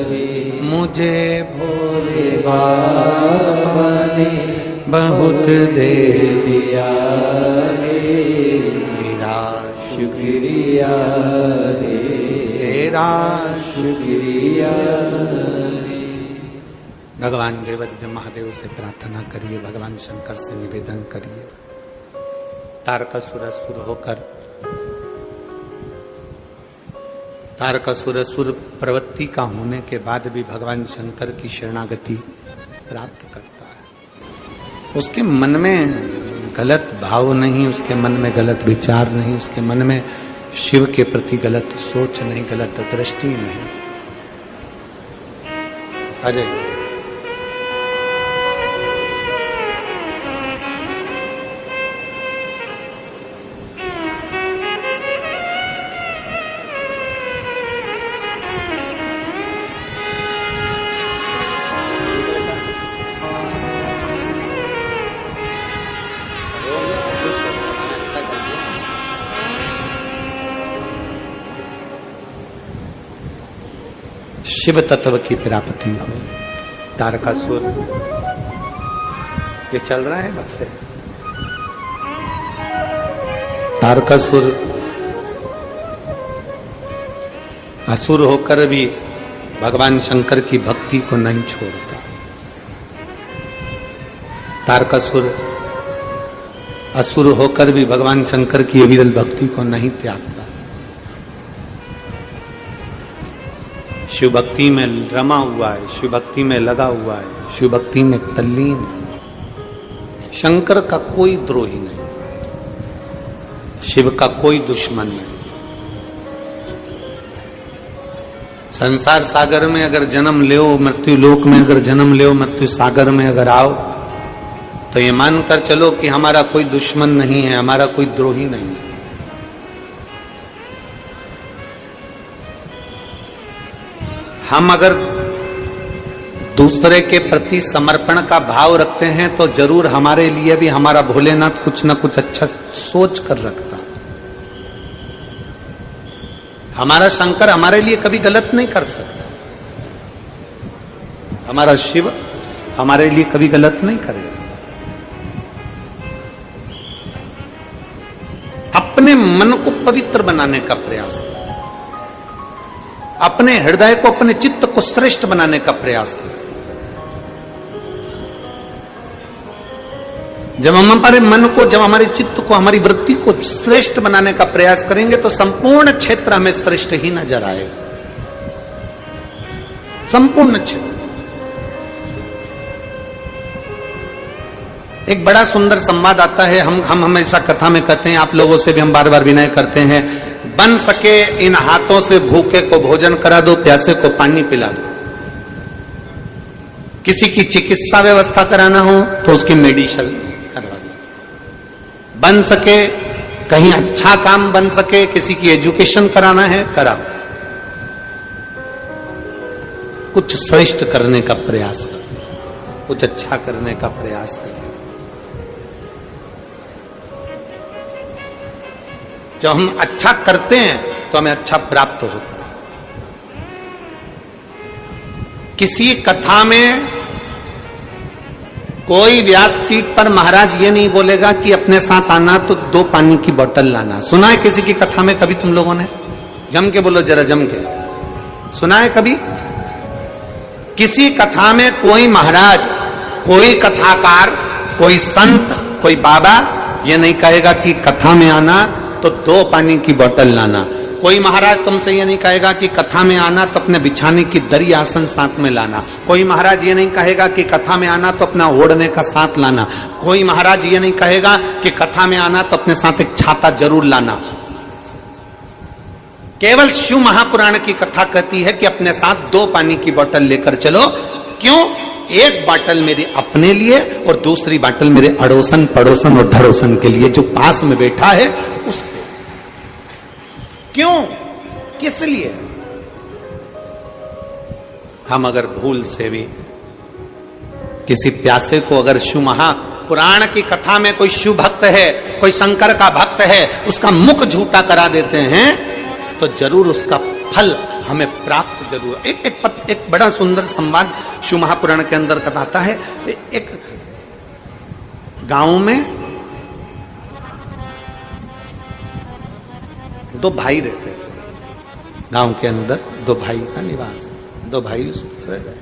है। मुझे भोले बाबा ने बहुत दे दिया है, तेरा शुक्रिया है, तेरा शुक्रिया है। भगवान देवाधिदेव महादेव से प्रार्थना करिए, भगवान शंकर से निवेदन करिए। तारकासुर होकर तारकासुर प्रवृत्ति का होने के बाद भी भगवान शंकर की शरणागति प्राप्त करता है। उसके मन में गलत भाव नहीं, उसके मन में गलत विचार नहीं, उसके मन में शिव के प्रति गलत सोच नहीं, गलत दृष्टि नहीं। अजय शिव तत्व की प्राप्ति हो। तारकासुर ये चल रहा है बक्से। तारकासुर असुर होकर भी भगवान शंकर की भक्ति को नहीं छोड़ता। तारकासुर असुर होकर भी भगवान शंकर की अविरल भक्ति को नहीं त्यागता। शिव भक्ति में रमा हुआ है, शिव भक्ति में लगा हुआ है, शिव भक्ति में तल्लीन है। शंकर का कोई द्रोही नहीं, शिव का कोई दुश्मन नहीं। संसार सागर में अगर जन्म ले, मृत्यु लोक में अगर जन्म ले, मृत्यु सागर में अगर आओ, तो ये मानकर चलो कि हमारा कोई दुश्मन नहीं है, हमारा कोई द्रोही नहीं है। हम अगर दूसरे के प्रति समर्पण का भाव रखते हैं तो जरूर हमारे लिए भी हमारा भोलेनाथ कुछ ना कुछ अच्छा सोच कर रखता। हमारा शंकर हमारे लिए कभी गलत नहीं कर सकता। हमारा शिव हमारे लिए कभी गलत नहीं करेगा। अपने मन को पवित्र बनाने का प्रयास करें, अपने हृदय को, अपने चित्त को श्रेष्ठ बनाने का प्रयास करें। जब हम हमारे मन को, जब हमारे चित्त को, हमारी वृत्ति को श्रेष्ठ बनाने का प्रयास करेंगे तो संपूर्ण क्षेत्र हमें श्रेष्ठ ही नजर आएगा। संपूर्ण क्षेत्र। एक बड़ा सुंदर संवाद आता है, हम हमेशा कथा में कहते हैं, आप लोगों से भी हम बार बार विनय करते हैं, बन सके इन हाथों से भूखे को भोजन करा दो, प्यासे को पानी पिला दो। किसी की चिकित्सा व्यवस्था कराना हो तो उसकी मेडिसिन करवा दो। बन सके कहीं अच्छा काम बन सके, किसी की एजुकेशन कराना है कराओ। कुछ श्रेष्ठ करने का प्रयास करें, कुछ अच्छा करने का प्रयास करें। जब हम अच्छा करते हैं तो हमें अच्छा प्राप्त होता है। किसी कथा में कोई व्यासपीठ पर महाराज ये नहीं बोलेगा कि अपने साथ आना तो 2 पानी की बोतल लाना। सुना है किसी की कथा में कभी तुम लोगों ने? जम के बोलो जरा, जम के सुना है कभी? किसी कथा में कोई महाराज, कोई कथाकार, कोई संत, कोई बाबा ये नहीं कहेगा कि कथा में आना तो 2 पानी की बोतल लाना। कोई महाराज तुमसे ये नहीं कहेगा कि कथा में आना तो अपने बिछाने की दरी आसन साथ में लाना। कोई महाराज ये नहीं कहेगा कि कथा में आना तो अपना ओढ़ने का साथ लाना। कोई महाराज ये नहीं कहेगा कि कथा में आना तो अपने साथ एक छाता जरूर लाना। केवल शिव महापुराण की कथा कहती है कि अपने साथ 2 पानी की बोतल लेकर चलो। क्यों? एक बाटल मेरे अपने लिए और दूसरी बाटल मेरे अड़ोसन, पड़ोसन और धड़ोसन के लिए जो पास में बैठा है उसके। क्यों? किस लिए? हम अगर भूल से भी किसी प्यासे को, अगर शिव महापुराण की कथा में कोई शिव भक्त है, कोई शंकर का भक्त है, उसका मुख झूठा करा देते हैं तो जरूर उसका फल हमें प्राप्त जरूर। एक बड़ा सुंदर संवाद शिव महापुराण के अंदर कथाता है। एक गांव में 2 भाई रहते थे। गांव के अंदर 2 भाई का निवास, 2 भाई रह रहे।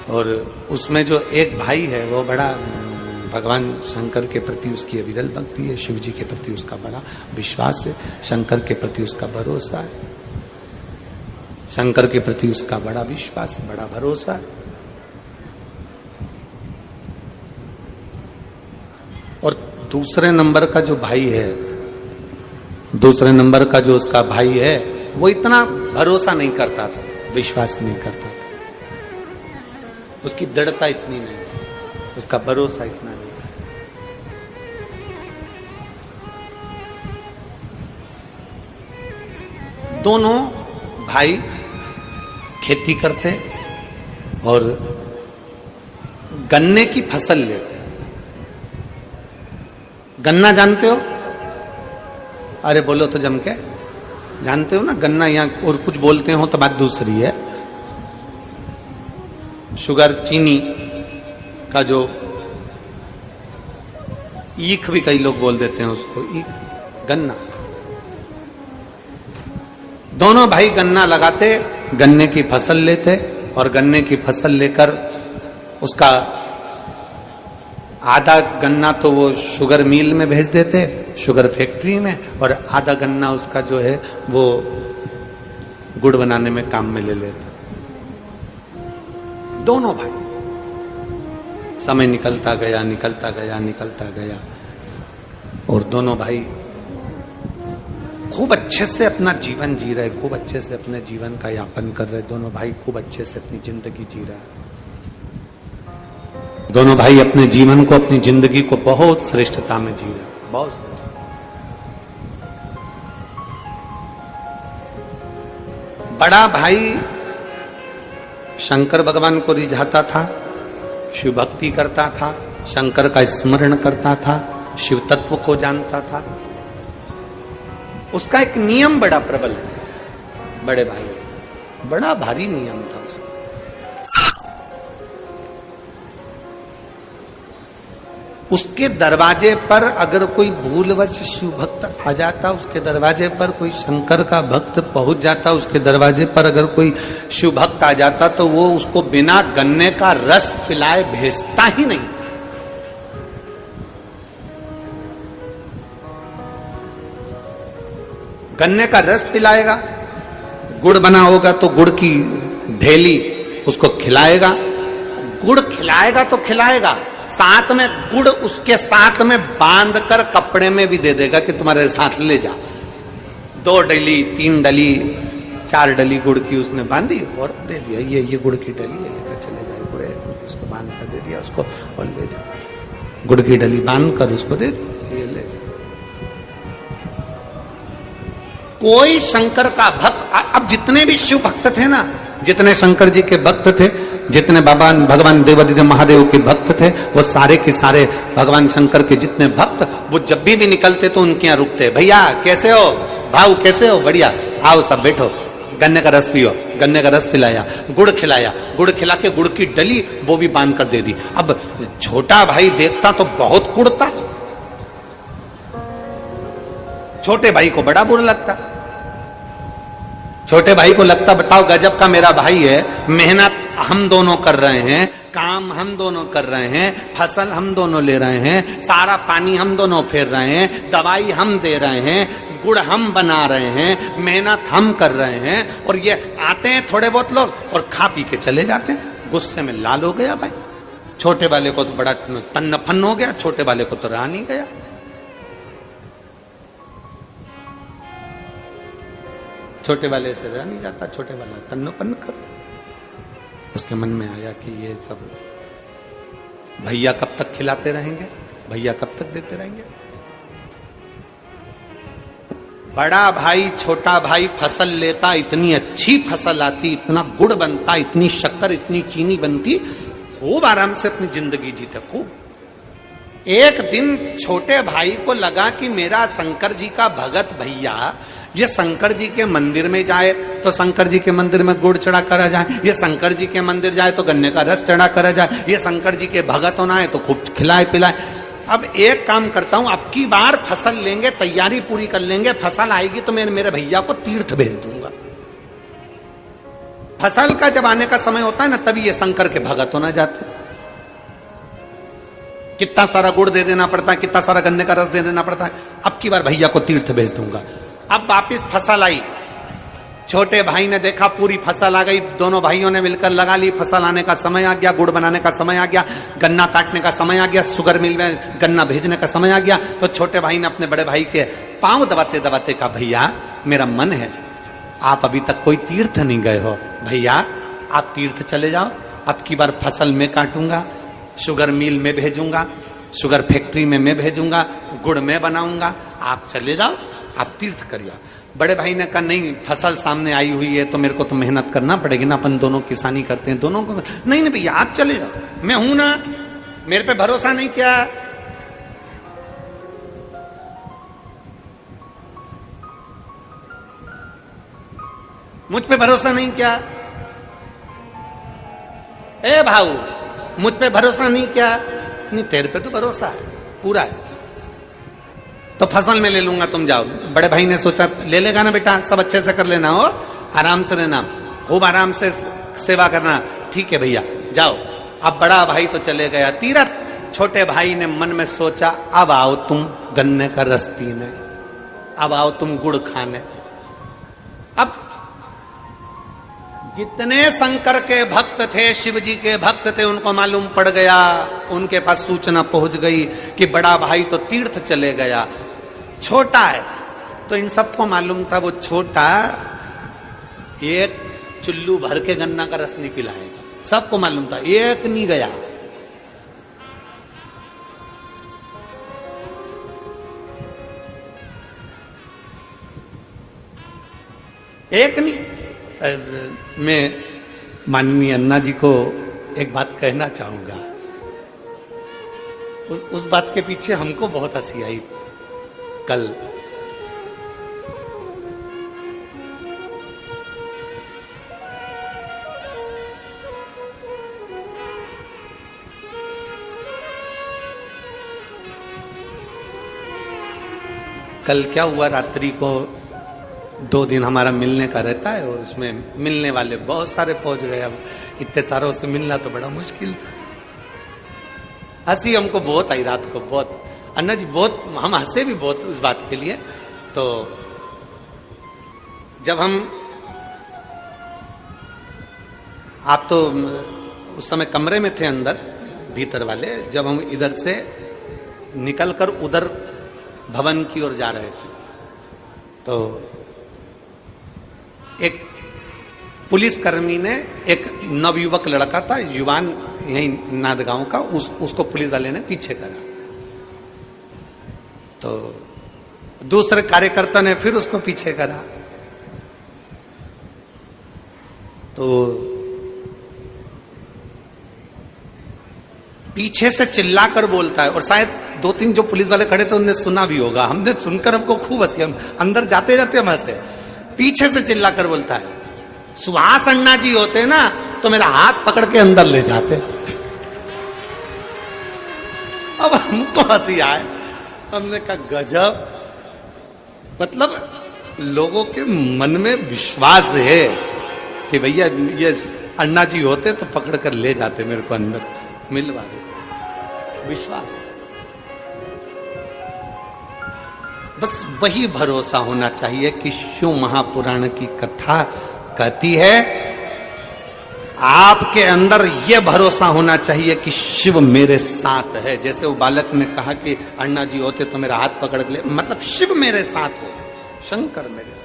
और उसमें जो एक भाई है वो बड़ा भगवान शंकर के प्रति उसकी अविरल भक्ति है, शिव जी के प्रति उसका बड़ा विश्वास है, शंकर के प्रति उसका भरोसा है, शंकर के प्रति उसका बड़ा विश्वास, बड़ा भरोसा है। और दूसरे नंबर का जो भाई है, दूसरे नंबर का जो उसका भाई है, वो इतना भरोसा नहीं करता था, विश्वास नहीं करता था, उसकी दृढ़ता इतनी नहीं, उसका भरोसा इतना नहीं। दोनों भाई खेती करते और गन्ने की फसल लेते। गन्ना जानते हो? अरे बोलो तो जम के, जानते हो ना गन्ना? यहां और कुछ बोलते हो तो बात दूसरी है। शुगर, चीनी का जो ईख भी कई लोग बोल देते हैं उसको, ईख, गन्ना। दोनों भाई गन्ना लगाते, गन्ने की फसल लेते और गन्ने की फसल लेकर उसका आधा गन्ना तो वो शुगर मिल में भेज देते, शुगर फैक्ट्री में, और आधा गन्ना उसका जो है वो गुड़ बनाने में काम में ले लेते। दोनों भाई। समय निकलता गया, निकलता गया, निकलता गया, और दोनों भाई खूब अच्छे से अपना जीवन जी रहे, खूब अच्छे से अपने जीवन का यापन कर रहे। दोनों भाई खूब अच्छे से अपनी जिंदगी जी रहे। दोनों भाई अपने जीवन को, अपनी जिंदगी को बहुत श्रेष्ठता में जी रहे, बहुत श्रेष्ठ। बड़ा भाई शंकर भगवान को रिझाता था, शिव भक्ति करता था, शंकर का स्मरण करता था, शिव तत्व को जानता था। उसका एक नियम बड़ा प्रबल था, बड़े भाई, बड़ा भारी नियम था उसका। उसके दरवाजे पर अगर कोई भूलवश शिव भक्त आ जाता, उसके दरवाजे पर कोई शंकर का भक्त पहुंच जाता, उसके दरवाजे पर अगर कोई शिव भक्त आ जाता, तो वो उसको बिना गन्ने का रस पिलाए भेजता ही नहीं। गन्ने का रस पिलाएगा, गुड़ बना होगा तो गुड़ की ढेली उसको खिलाएगा, गुड़ खिलाएगा तो खिलाएगा, साथ में गुड़ उसके साथ में बांध कर कपड़े में भी दे देगा कि तुम्हारे साथ ले जा। 2 डली, 3 डली, 4 डली गुड़ की उसने बांधी और दे दिया, ये गुड़ की डली है, लेकर चले जाए, गुड़ है, इसको बांध कर दे दिया उसको और ले जा। गुड़ की डली बांध कर उसको दे दी, ये ले जा। कोई शंकर का भक्त, अब जितने भी शिव भक्त थे ना, जितने शंकर जी के भक्त थे, जितने भगवान देवादिदेव महादेव के भक्त थे, वो सारे के सारे भगवान शंकर के जितने भक्त, वो जब भी निकलते तो उनके यहाँ रुकते। भैया कैसे हो भाऊ, कैसे हो? बढ़िया, आओ सब बैठो, गन्ने का रस पियो। गन्ने का रस पिलाया, गुड़ खिलाया, गुड़ खिला के गुड़ की डली वो भी बांध कर दे दी। अब छोटा भाई देखता तो बहुत कुड़ता, छोटे भाई को बड़ा बुरा लगता। छोटे भाई को लगता, बताओ गजब का मेरा भाई है, मेहनत हम दोनों कर रहे हैं, काम हम दोनों कर रहे हैं, फसल हम दोनों ले रहे हैं, सारा पानी हम दोनों फेर रहे हैं, दवाई हम दे रहे हैं, गुड़ हम बना रहे हैं, मेहनत हम कर रहे हैं, और ये आते हैं थोड़े बहुत लोग और खा पी के चले जाते हैं। गुस्से में लाल हो गया भाई। छोटे वाले को तो बड़ा तन्न फन्न हो गया, छोटे वाले को तो रहा नहीं गया। छोटे वाले से रह नहीं जाता, छोटे वाला तन्नोपन्न करता। उसके मन में आया कि ये सब भैया कब तक खिलाते रहेंगे, भैया कब तक देते रहेंगे। बड़ा भाई छोटा भाई फसल लेता, इतनी अच्छी फसल आती, इतना गुड़ बनता, इतनी शक्कर, इतनी चीनी बनती, खूब आराम से अपनी जिंदगी जीते खूब। एक दिन छोटे भाई को लगा कि मेरा शंकर जी का भगत भैया ये शंकर जी के मंदिर में जाए तो शंकर जी के मंदिर में गुड़ चढ़ा करा जाए, ये शंकर जी के मंदिर जाए तो गन्ने का रस चढ़ा करा जाए, ये शंकर जी के भगत होना है तो खूब खिलाए पिलाए। अब एक काम करता हूं, अब की बार फसल लेंगे, तैयारी पूरी कर लेंगे, फसल आएगी तो मैं मेरे भैया को तीर्थ भेज दूंगा। फसल का जब आने का समय होता है ना, तभी ये शंकर के भगत होना जाते। कितना सारा गुड़ दे देना पड़ता है, कितना सारा गन्ने का रस दे देना पड़ता है। अब की बार भैया को तीर्थ भेज दूंगा। अब वापिस फसल आई, छोटे भाई ने देखा पूरी फसल आ गई, दोनों भाइयों ने मिलकर लगा ली, फसल आने का समय आ गया, गुड़ बनाने का समय आ गया, गन्ना काटने का समय आ गया, शुगर मिल में गन्ना भेजने का समय आ गया। तो छोटे भाई ने अपने बड़े भाई के पांव दबाते दबाते कहा, भैया मेरा मन है, आप अभी तक कोई तीर्थ नहीं गए हो, भैया आप तीर्थ चले जाओ, अब की बार फसल में काटूंगा, शुगर मिल में भेजूंगा, शुगर फैक्ट्री में मैं भेजूंगा, गुड़ में बनाऊंगा, आप चले जाओ, आप तीर्थ करिए। बड़े भाई ने कहा, नहीं फसल सामने आई हुई है तो मेरे को तो मेहनत करना पड़ेगी ना, अपन दोनों किसानी करते हैं दोनों को। नहीं नहीं भैया आप चले जाओ, मैं हूं ना, मेरे पे भरोसा नहीं किया। मुझ पे भरोसा नहीं किया, ए भाऊ मुझ पे भरोसा नहीं किया। नहीं तेरे पे तो भरोसा है पूरा है, तो फसल में ले लूंगा, तुम जाओ। बड़े भाई ने सोचा, ले लेगा ना बेटा, सब अच्छे से कर लेना, हो आराम से रहना, खूब आराम से सेवा करना, ठीक है भैया जाओ। अब बड़ा भाई तो चले गया तीर्थ, छोटे भाई ने मन में सोचा, अब आओ तुम गन्ने का रस पीने, अब आओ तुम गुड़ खाने। अब जितने शंकर के भक्त थे, शिव जी के भक्त थे, उनको मालूम पड़ गया, उनके पास सूचना पहुंच गई कि बड़ा भाई तो तीर्थ चले गया, छोटा है। तो इन सबको मालूम था वो छोटा एक चुल्लू भर के गन्ना का रस नहीं पिलाएगा, सबको मालूम था, एक नहीं गया। एक नहीं। मैं माननीय अन्ना जी को एक बात कहना चाहूंगा, उस बात के पीछे हमको बहुत हंसी आई। कल क्या हुआ, रात्रि को 2 दिन हमारा मिलने का रहता है और उसमें मिलने वाले बहुत सारे पहुंच गए। अब इतने सारों से मिलना तो बड़ा मुश्किल था। हंसी हमको बहुत आई रात को, बहुत अन्ना जी, बहुत हम हंसे भी बहुत उस बात के लिए। तो जब हम, आप तो उस समय कमरे में थे अंदर भीतर वाले, जब हम इधर से निकलकर उधर भवन की ओर जा रहे थे तो एक पुलिसकर्मी ने, एक नवयुवक लड़का था, युवान यही नादगांव का, उसको पुलिस वाले ने पीछे करा। तो दूसरे कार्यकर्ता ने फिर उसको पीछे करा। तो पीछे से चिल्लाकर बोलता है, और शायद 2-3 जो पुलिस वाले खड़े थे उनने सुना भी होगा, हमने सुनकर हमको खूब हंसी, हम अंदर जाते जाते हम हंसे। पीछे से चिल्लाकर बोलता है, सुभाष अन्ना जी होते ना तो मेरा हाथ पकड़ के अंदर ले जाते। अब हमको हंसी आए, हमने कहा गजब, मतलब लोगों के मन में विश्वास है कि भैया ये अन्ना जी होते तो पकड़ कर ले जाते, मेरे को अंदर मिलवा देते, विश्वास। बस वही भरोसा होना चाहिए कि शिव महापुराण की कथा कहती है, आपके अंदर यह भरोसा होना चाहिए कि शिव मेरे साथ है। जैसे वो बालक ने कहा कि अन्ना जी होते तो मेरा हाथ पकड़ ले, मतलब शिव मेरे साथ हो, शंकर मेरे साथ।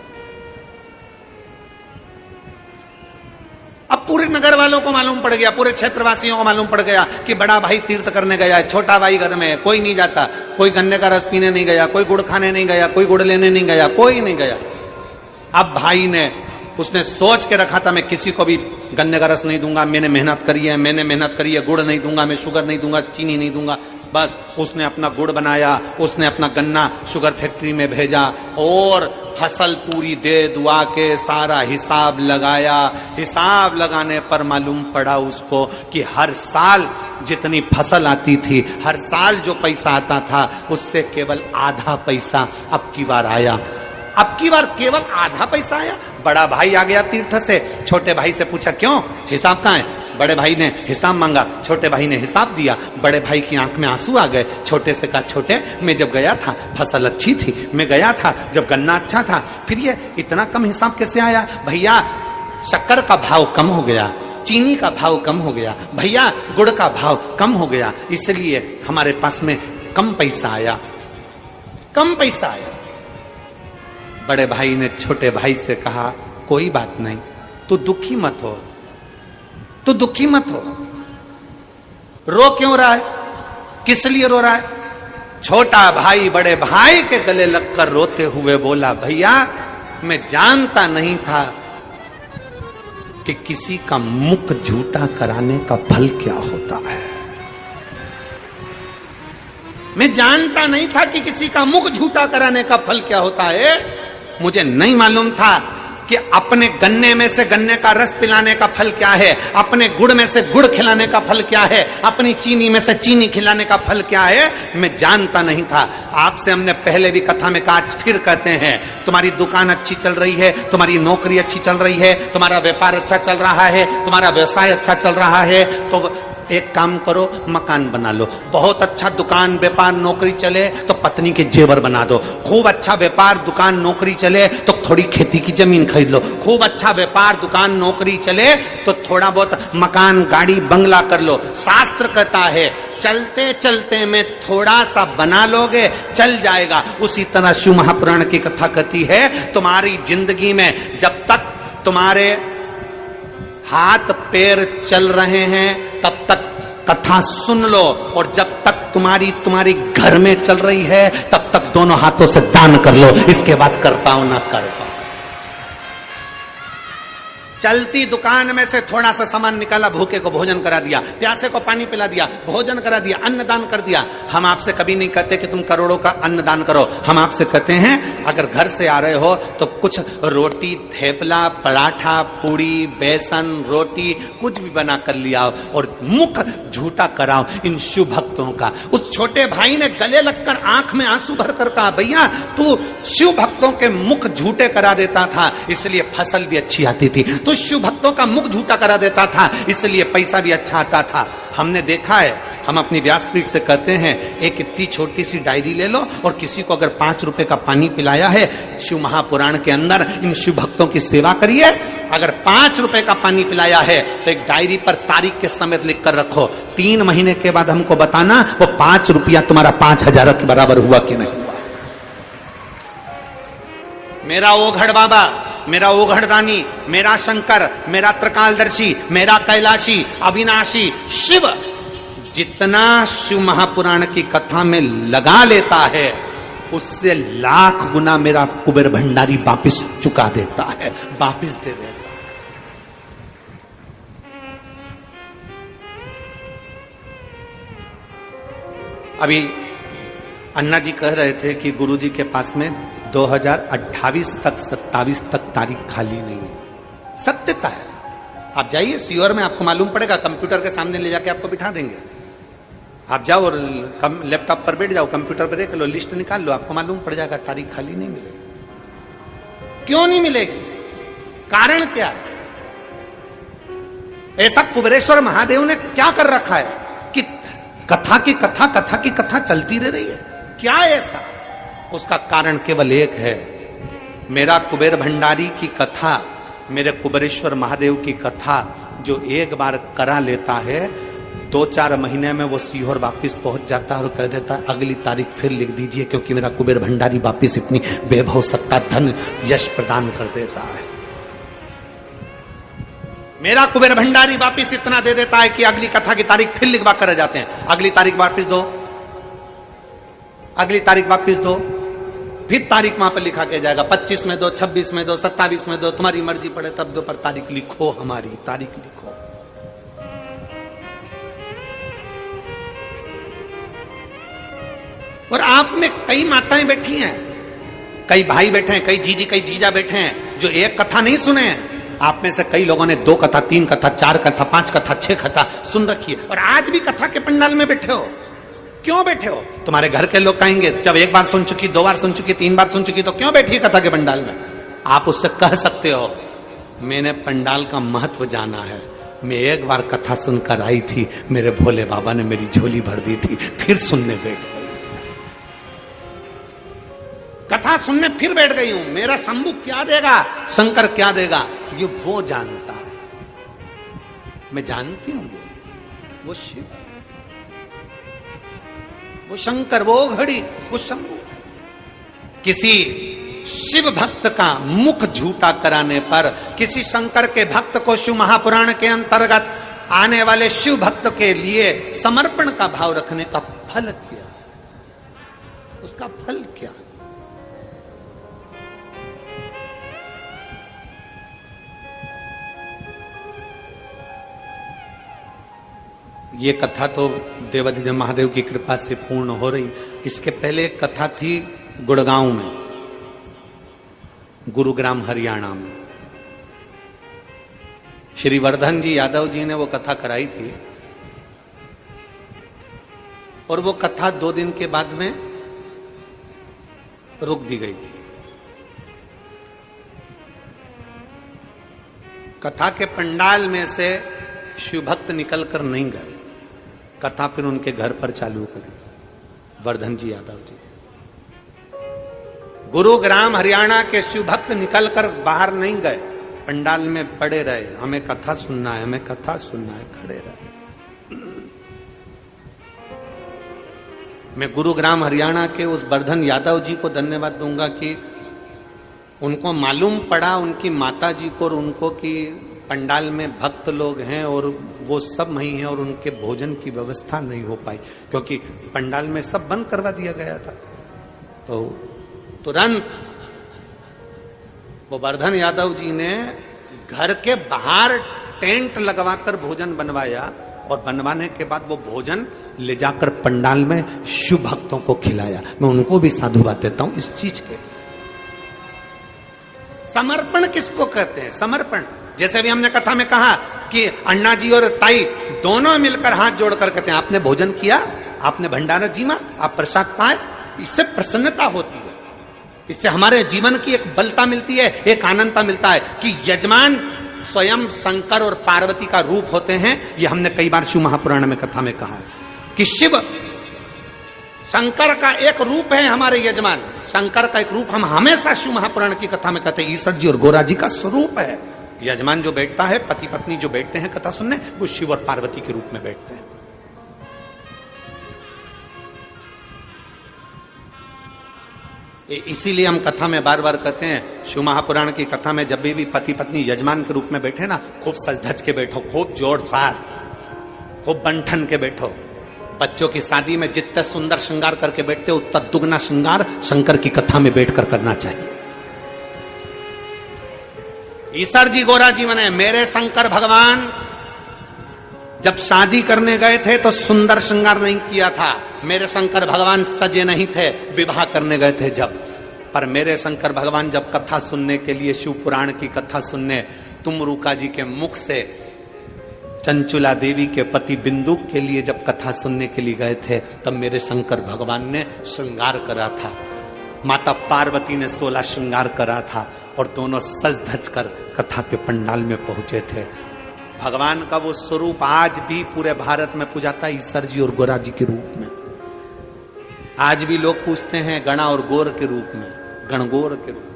अब पूरे नगर वालों को मालूम पड़ गया, पूरे क्षेत्रवासियों को मालूम पड़ गया कि बड़ा भाई तीर्थ करने गया है, छोटा भाई घर में है, कोई नहीं जाता, कोई गन्ने का रस पीने नहीं गया, कोई गुड़ खाने नहीं गया, कोई गुड़ लेने नहीं गया, कोई नहीं गया। अब भाई ने, उसने सोच के रखा था मैं किसी को भी गन्ने का रस नहीं दूंगा, मैंने मेहनत करी है, गुड़ नहीं दूंगा, मैं शुगर नहीं दूंगा, चीनी नहीं दूंगा। बस उसने अपना गुड़ बनाया, उसने अपना गन्ना शुगर फैक्ट्री में भेजा और फसल पूरी दे दुआ के सारा हिसाब लगाया। हिसाब लगाने पर मालूम पड़ा उसको कि हर साल जितनी फसल आती थी, हर साल जो पैसा आता था, उससे केवल आधा पैसा अब की बार आया। अब की बार केवल आधा पैसा आया। बड़ा भाई आ गया तीर्थ से, छोटे भाई से पूछा क्यों, हिसाब कहाँ है? बड़े भाई ने हिसाब मांगा, छोटे भाई ने हिसाब दिया। बड़े भाई की आंख में आंसू आ गए। छोटे से कहा, छोटे मैं जब गया था फसल अच्छी थी, मैं गया था जब गन्ना अच्छा था, फिर ये इतना कम हिसाब कैसे आया? भैया शक्कर का भाव कम हो गया, चीनी का भाव कम हो गया, भैया गुड़ का भाव कम हो गया, इसलिए हमारे पास में कम पैसा आया, कम पैसा आया। बड़े भाई ने छोटे भाई से कहा, कोई बात नहीं, तू दुखी मत हो, तू दुखी मत हो। रो क्यों रहा है? किस लिए रो रहा है? छोटा भाई बड़े भाई के गले लगकर रोते हुए बोला, भैया मैं जानता नहीं था कि किसी का मुख झूठा कराने का फल क्या होता है। मैं जानता नहीं था कि किसी का मुख झूठा कराने का फल क्या होता है। मुझे नहीं मालूम था कि अपने गन्ने में से गन्ने का रस पिलाने का फल क्या है, अपने गुड़ में से गुड़ खिलाने का फल क्या है, अपनी चीनी में से चीनी खिलाने का फल क्या है, मैं जानता नहीं था। आपसे हमने पहले भी कथा में कहा, आज फिर कहते हैं, तुम्हारी दुकान अच्छी चल रही है, तुम्हारी नौकरी अच्छी चल रही है, तुम्हारा व्यापार अच्छा चल रहा है, तुम्हारा व्यवसाय अच्छा चल रहा है, तो एक काम करो, मकान बना लो। बहुत अच्छा दुकान व्यापार नौकरी चले तो पत्नी के जेवर बना दो। खूब अच्छा व्यापार दुकान नौकरी चले तो थोड़ी खेती की जमीन खरीद लो। खूब अच्छा व्यापार दुकान नौकरी चले तो थोड़ा बहुत मकान गाड़ी बंगला कर लो। शास्त्र कहता है, चलते चलते में थोड़ा सा बना लोगे चल जाएगा। उसी तरह शिव महापुराण की कथा कहती है, तुम्हारी जिंदगी में जब तक तुम्हारे हाथ पैर चल रहे हैं तब तक कथा सुन लो, और जब तक तुम्हारी घर में चल रही है तब तक दोनों हाथों से दान कर लो। इसके बाद कर पाओ ना कर पाओ। चलती दुकान में से थोड़ा सा सामान निकाला, भूखे को भोजन करा दिया, प्यासे को पानी पिला दिया, भोजन करा दिया, अन्नदान कर दिया। हम आपसे कभी नहीं कहते कि तुम करोड़ों का अन्नदान करो। हम आपसे कहते हैं, अगर घर से आ रहे हो तो कुछ रोटी, थेपला, पराठा, पूड़ी, बेसन, रोटी कुछ भी बना कर लिया और मुख झूठा कराओ इन शिव भक्तों का। उस छोटे भाई ने गले लगकर आंख में आंसू भरकर कहा, भैया तू शिव भक्तों के मुख झूठे करा देता था, इसलिए फसल भी अच्छी आती थी। तो शिव भक्तों का मुख झूठा करा देता था, इसलिए पैसा भी अच्छा आता था। हमने देखा है, हम अपनी व्यासपीठ से कहते हैं, एक इतनी छोटी सी डायरी ले लो और किसी को अगर 5 रुपए का पानी पिलाया है, शिव महापुराण के अंदर इन शिव भक्तों की सेवा करिए। अगर 5 रुपए का पानी पिलाया है तो एक डायरी पर तारीख के समेत लिख कर रखो। 3 महीने के बाद हमको बताना वो 5 रुपया तुम्हारा 5000 के बराबर हुआ कि नहीं। मेरा ओघड़ बाबा, मेरा ओघड़दानी, मेरा शंकर, मेरा त्रिकालदर्शी, मेरा कैलाशी, अविनाशी शिव जितना शिव महापुराण की कथा में लगा लेता है, उससे लाख गुना मेरा कुबेर भंडारी वापिस चुका देता है, वापिस दे देता है। अभी अन्ना जी कह रहे थे कि गुरुजी के पास में 2028 तक 27 तक तारीख खाली नहीं है। सत्यता है। आप जाइए सीओर में, आपको मालूम पड़ेगा, कंप्यूटर के सामने ले जाके आपको बिठा देंगे। आप जाओ और लैपटॉप पर बैठ जाओ, कंप्यूटर पर देख लो, लिस्ट निकाल लो, आपको मालूम पड़ जाएगा तारीख खाली नहीं मिलेगी। क्यों नहीं मिलेगी? कारण क्या है? ऐसा कुबेरेश्वर महादेव ने क्या कर रखा है कि कथा की कथा चलती रह रही है? क्या है ऐसा? उसका कारण केवल एक है, मेरा कुबेर भंडारी की कथा, मेरे कुबेरेश्वर महादेव की कथा जो एक बार करा लेता है, 2-4 महीने में वो सीहोर वापिस पहुंच जाता है और कह देता है अगली तारीख फिर लिख दीजिए, क्योंकि मेरा कुबेर भंडारी वापिस इतनी वैभव, सत्ता, धन, यश प्रदान कर देता है। मेरा कुबेर भंडारी वापिस इतना दे देता है कि अगली कथा की तारीख फिर लिखवा कर जाते हैं, अगली तारीख वापिस दो, अगली तारीख वापिस दो, फिर तारीख वहां पर लिखा के जाएगा, 25 में दो, 26 में दो, 27 में दो, तुम्हारी मर्जी पड़े तब दो, पर तारीख लिखो, हमारी तारीख लिखो। और आप में कई माताएं बैठी हैं, कई भाई बैठे हैं, कई जीजी, कई जीजा बैठे हैं जो एक कथा नहीं सुने हैं। आप में से कई लोगों ने 2 कथा, 3 कथा, 4 कथा, 5 कथा, 6 कथा सुन रखी है, और आज भी कथा के पंडाल में बैठे हो। क्यों बैठे हो? तुम्हारे घर के लोग कहेंगे, जब 1 बार सुन चुकी, 2 बार सुन चुकी, 3 बार सुन चुकी, तो क्यों बैठी है कथा के पंडाल में? आप उससे कह सकते हो, मैंने पंडाल का महत्व जाना है, मैं एक बार कथा सुनकर आई थी, मेरे भोले बाबा ने मेरी झोली भर दी थी, फिर सुनने बैठ गई। कथा सुनने फिर बैठ गई हूं। मेरा शंभु क्या देगा, शंकर क्या देगा, ये वो जानता है। मैं जानती हूं वो शिव, वो शंकर, वो घड़ी, वो शंभु। किसी शिव भक्त का मुख झूठा कराने पर, किसी शंकर के भक्त को शिव महापुराण के अंतर्गत आने वाले शिव भक्त के लिए समर्पण का भाव रखने का फल क्या, उसका फल क्या? ये कथा तो देवाधिदेव महादेव की कृपा से पूर्ण हो रही। इसके पहले एक कथा थी गुड़गांव में, गुरुग्राम हरियाणा में। श्री वर्धन जी यादव जी ने वो कथा कराई थी और वो कथा 2 दिन के बाद में रोक दी गई थी। कथा के पंडाल में से शिव भक्त निकल कर नहीं गए, कथा फिर उनके घर पर चालू करी वर्धन जी यादव जी। गुरुग्राम हरियाणा के शिव भक्त निकलकर बाहर नहीं गए, पंडाल में पड़े रहे, हमें कथा सुनना है, हमें कथा सुनना है, खड़े रहे। मैं गुरुग्राम हरियाणा के उस वर्धन यादव जी को धन्यवाद दूंगा कि उनको मालूम पड़ा उनकी माता जी को और उनको कि पंडाल में भक्त लोग हैं और वो सब नहीं है और उनके भोजन की व्यवस्था नहीं हो पाई, क्योंकि पंडाल में सब बंद करवा दिया गया था। तो तुरंत वो वर्धन यादव जी ने घर के बाहर टेंट लगवाकर भोजन बनवाया और बनवाने के बाद वो भोजन ले जाकर पंडाल में शिव भक्तों को खिलाया। मैं उनको भी साधुवाद देता हूं इस चीज के। समर्पण किसको कहते हैं? समर्पण, जैसे अभी हमने कथा में कहा कि अन्ना जी और ताई दोनों मिलकर हाथ जोड़कर कहते हैं आपने भोजन किया, आपने भंडारा जीमा, आप प्रसाद पाए, इससे प्रसन्नता होती है, इससे हमारे जीवन की एक बलता मिलती है, एक आनंदता मिलता है कि यजमान स्वयं शंकर और पार्वती का रूप होते हैं। ये हमने कई बार शिव महापुराण में कथा में कहा है कि शिव शंकर का एक रूप है, हमारे यजमान शंकर का एक रूप। हम हमेशा शिव महापुराण की कथा में कहते हैं ईश्वर जी और गोरा जी का स्वरूप है। यजमान जो बैठता है, पति पत्नी जो बैठते हैं कथा सुनने, वो शिव और पार्वती के रूप में बैठते हैं। इसीलिए हम कथा में बार बार कहते हैं, शिव महापुराण की कथा में जब भी पति पत्नी यजमान के रूप में बैठे ना, खूब सज धज के बैठो, खूब जोर सार, खूब बंठन के बैठो। बच्चों की शादी में जितना सुंदर श्रृंगार करके बैठते हो, उतना दुगना श्रृंगार शंकर की कथा में बैठकर करना चाहिए। ईश्वर जी गोरा जी मने, मेरे शंकर भगवान जब शादी करने गए थे तो सुंदर श्रृंगार नहीं किया था। मेरे शंकर भगवान सजे नहीं थे, विवाह करने गए थे जब। पर मेरे शंकर भगवान जब कथा सुनने के लिए, शिव पुराण की कथा सुनने तुमरुका जी के मुख से चंचुला देवी के पति बिंदु के लिए जब कथा सुनने के लिए गए थे, तब मेरे शंकर भगवान ने श्रृंगार करा था। माता पार्वती ने 16 श्रृंगार करा था और दोनों सज धज कर कथा के पंडाल में पहुंचे थे। भगवान का वो स्वरूप आज भी पूरे भारत में पूजाता है, ईश्वर जी और गोरा जी के रूप में। आज भी लोग पूछते हैं गणा और गोर के रूप में, गणगोर के रूप में।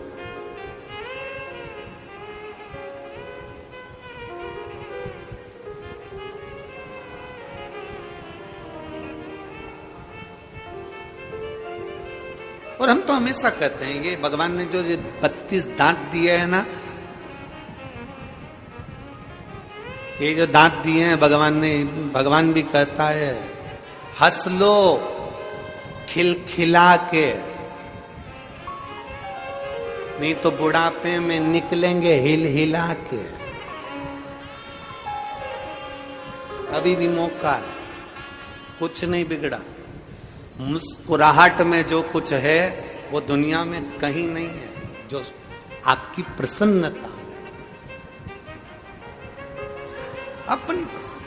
और हम तो हमेशा कहते हैं ये भगवान ने जो 32 दांत दिए हैं ना, ये जो दांत दिए हैं भगवान ने, भगवान भी कहता है हंस लो खिलखिला के, नहीं तो बुढ़ापे में निकलेंगे हिल हिला के। अभी भी मौका है, कुछ नहीं बिगड़ा। मुस्कुराहट में जो कुछ है वो दुनिया में कहीं नहीं है। जो आपकी प्रसन्नता, अपनी प्रसन्नता,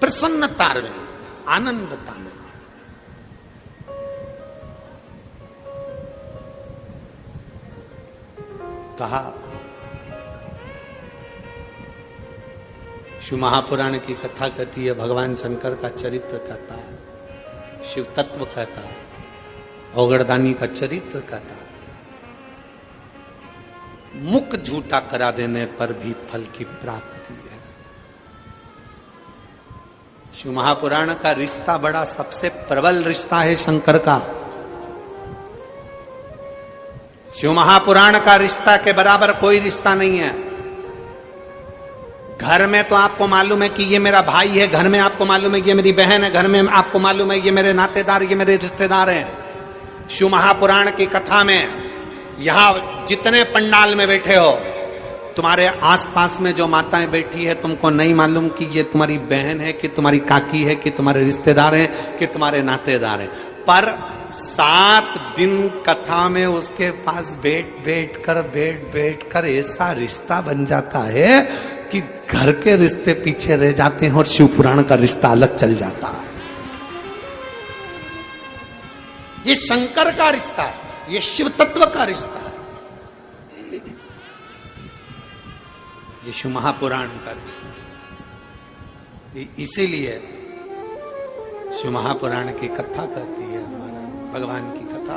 प्रसन्नता में, आनंदता में, कहा। शिव महापुराण की कथा कहती है, भगवान शंकर का चरित्र कहता है, शिव तत्व कहता है, औगड़दानी का चरित्र कहता है। मुख झूठा करा देने पर भी फल की प्राप्ति है। शिव महापुराण का रिश्ता बड़ा सबसे प्रबल रिश्ता है शंकर का। शिव महापुराण का रिश्ता के बराबर कोई रिश्ता नहीं है। घर में तो आपको मालूम है कि ये मेरा भाई है, घर में आपको मालूम है कि ये मेरी बहन है, घर में आपको मालूम है ये मेरे नातेदार, ये मेरे रिश्तेदार हैं। शिव महापुराण की कथा में यहां जितने पंडाल में बैठे हो, तुम्हारे आसपास में जो माताएं बैठी है, तुमको नहीं मालूम कि ये तुम्हारी बहन है, कि तुम्हारी काकी है, कि तुम्हारे रिश्तेदार हैं, कि तुम्हारे नातेदार हैं, पर 7 दिन कथा में उसके पास बैठ कर ऐसा रिश्ता बन जाता है कि घर के रिश्ते पीछे रह जाते हैं और शिव पुराण का रिश्ता अलग चल जाता है। ये शंकर का रिश्ता है, ये शिव तत्व का रिश्ता है, ये शिव महापुराण का रिश्ता है। इसीलिए शिव महापुराण की कथा कहती है, हमारा भगवान की कथा।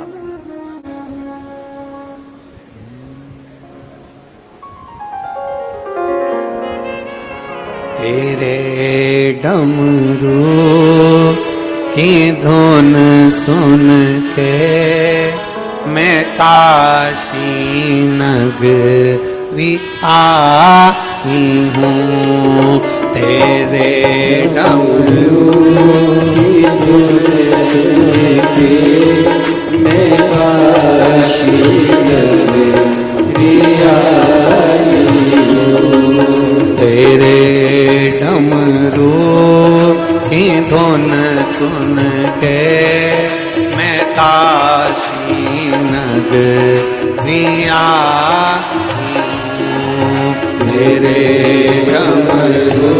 तेरे डमरू की धुन सुन के मैं काशी नगरी आई हूँ। तेरे डमरू की धुन सुन के मैं काशी नगरी आई हूँ। तेरे डमरू की धुन सुन के मैं काशी नगरी आई हूँ। तेरे डमरू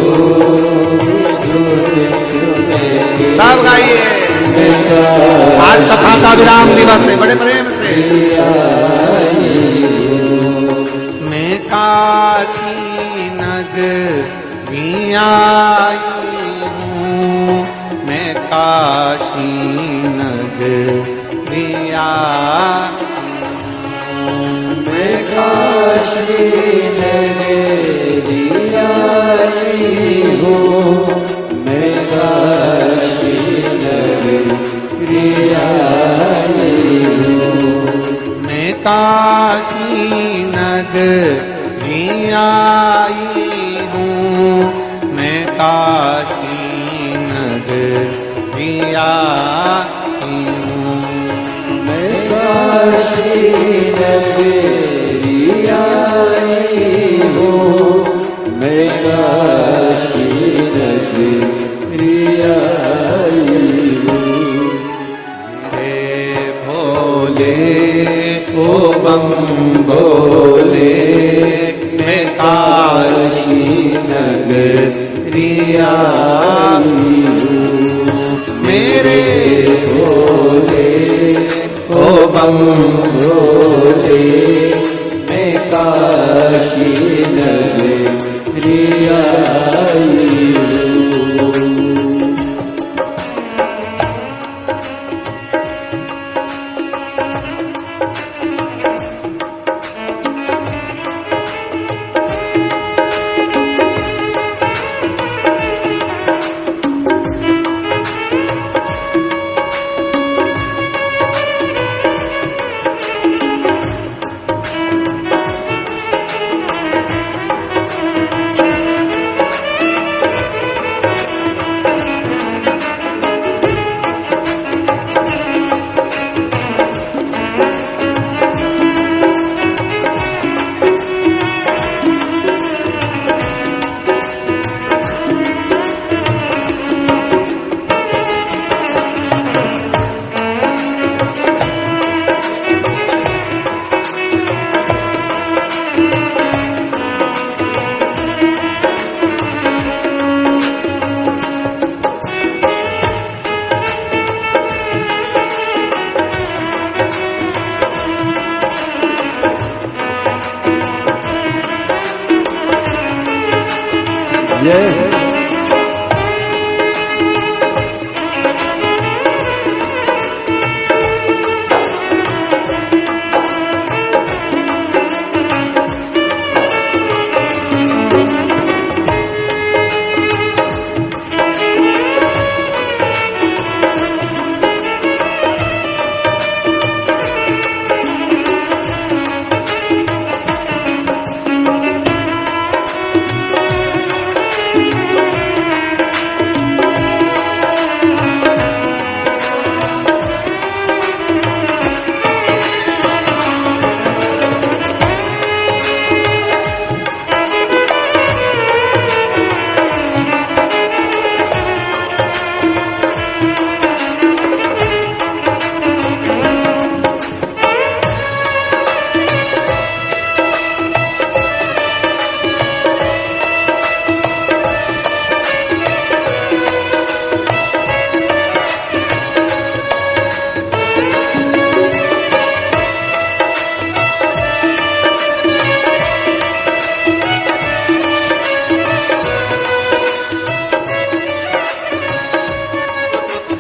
सब गाइए। आज कथा का विराम दिवस है, बड़े प्रेम से। मैं काशी नगरी आई हूँ, मैं काशी नगरी आई हूँ। मैं काशी नगरी आई हूँ, मैं काशी नगरी आई हूँ। मैं काशी नगरी आई हूँ, मैं काशी नगरी आई हूँ। मैं काशी नगरी आई हूँ, मैं काशी नगरी आई हूँ। हे भोले ओ बम भोले, मैं काशी नगरी आई हूँ। मेरे भोले ओ बम भोले, मैं काशी नगरी आई हूँ। जय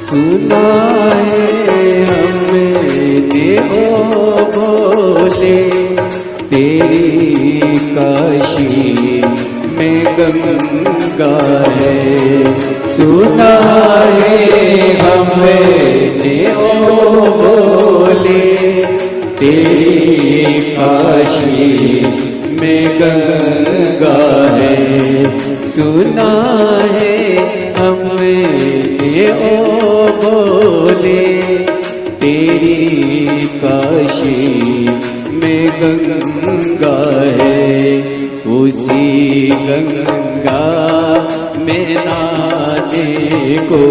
सुना है हमने ओ बोले तेरी काशी में गंगा है। सुना है हमने ओ बोले तेरी काशी में गंगा है। सुना है हमने ओ बोले तेरी काशी में गंगा है। उसी गंगा में नहाने को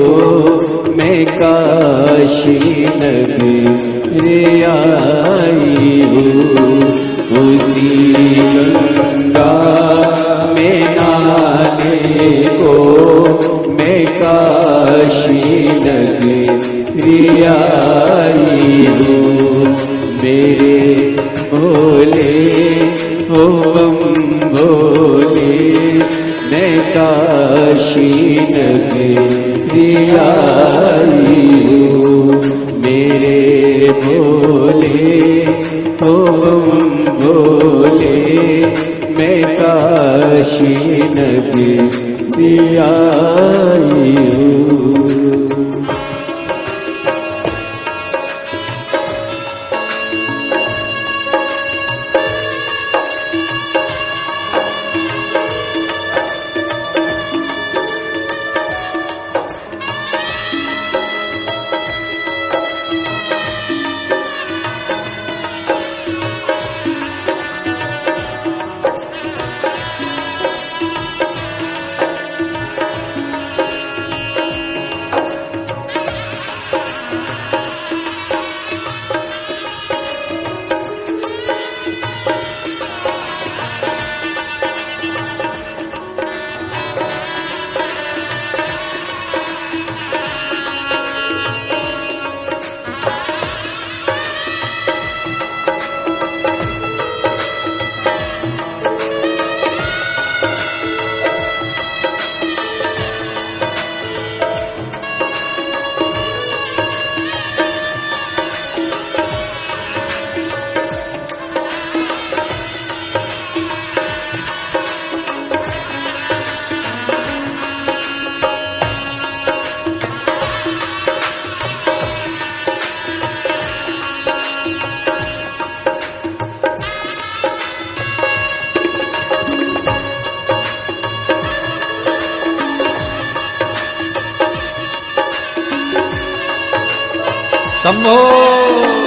मैं काशी नगरी आई हूँ। उसी गंगा में नहाने को मैं काशी नगरी आई हूँ। मेरे भोले हो भोले मैं काशी नगरी आई हूँ। मेरे भोले हो भोले मैं काशी नगरी आई हूँ। शंभो।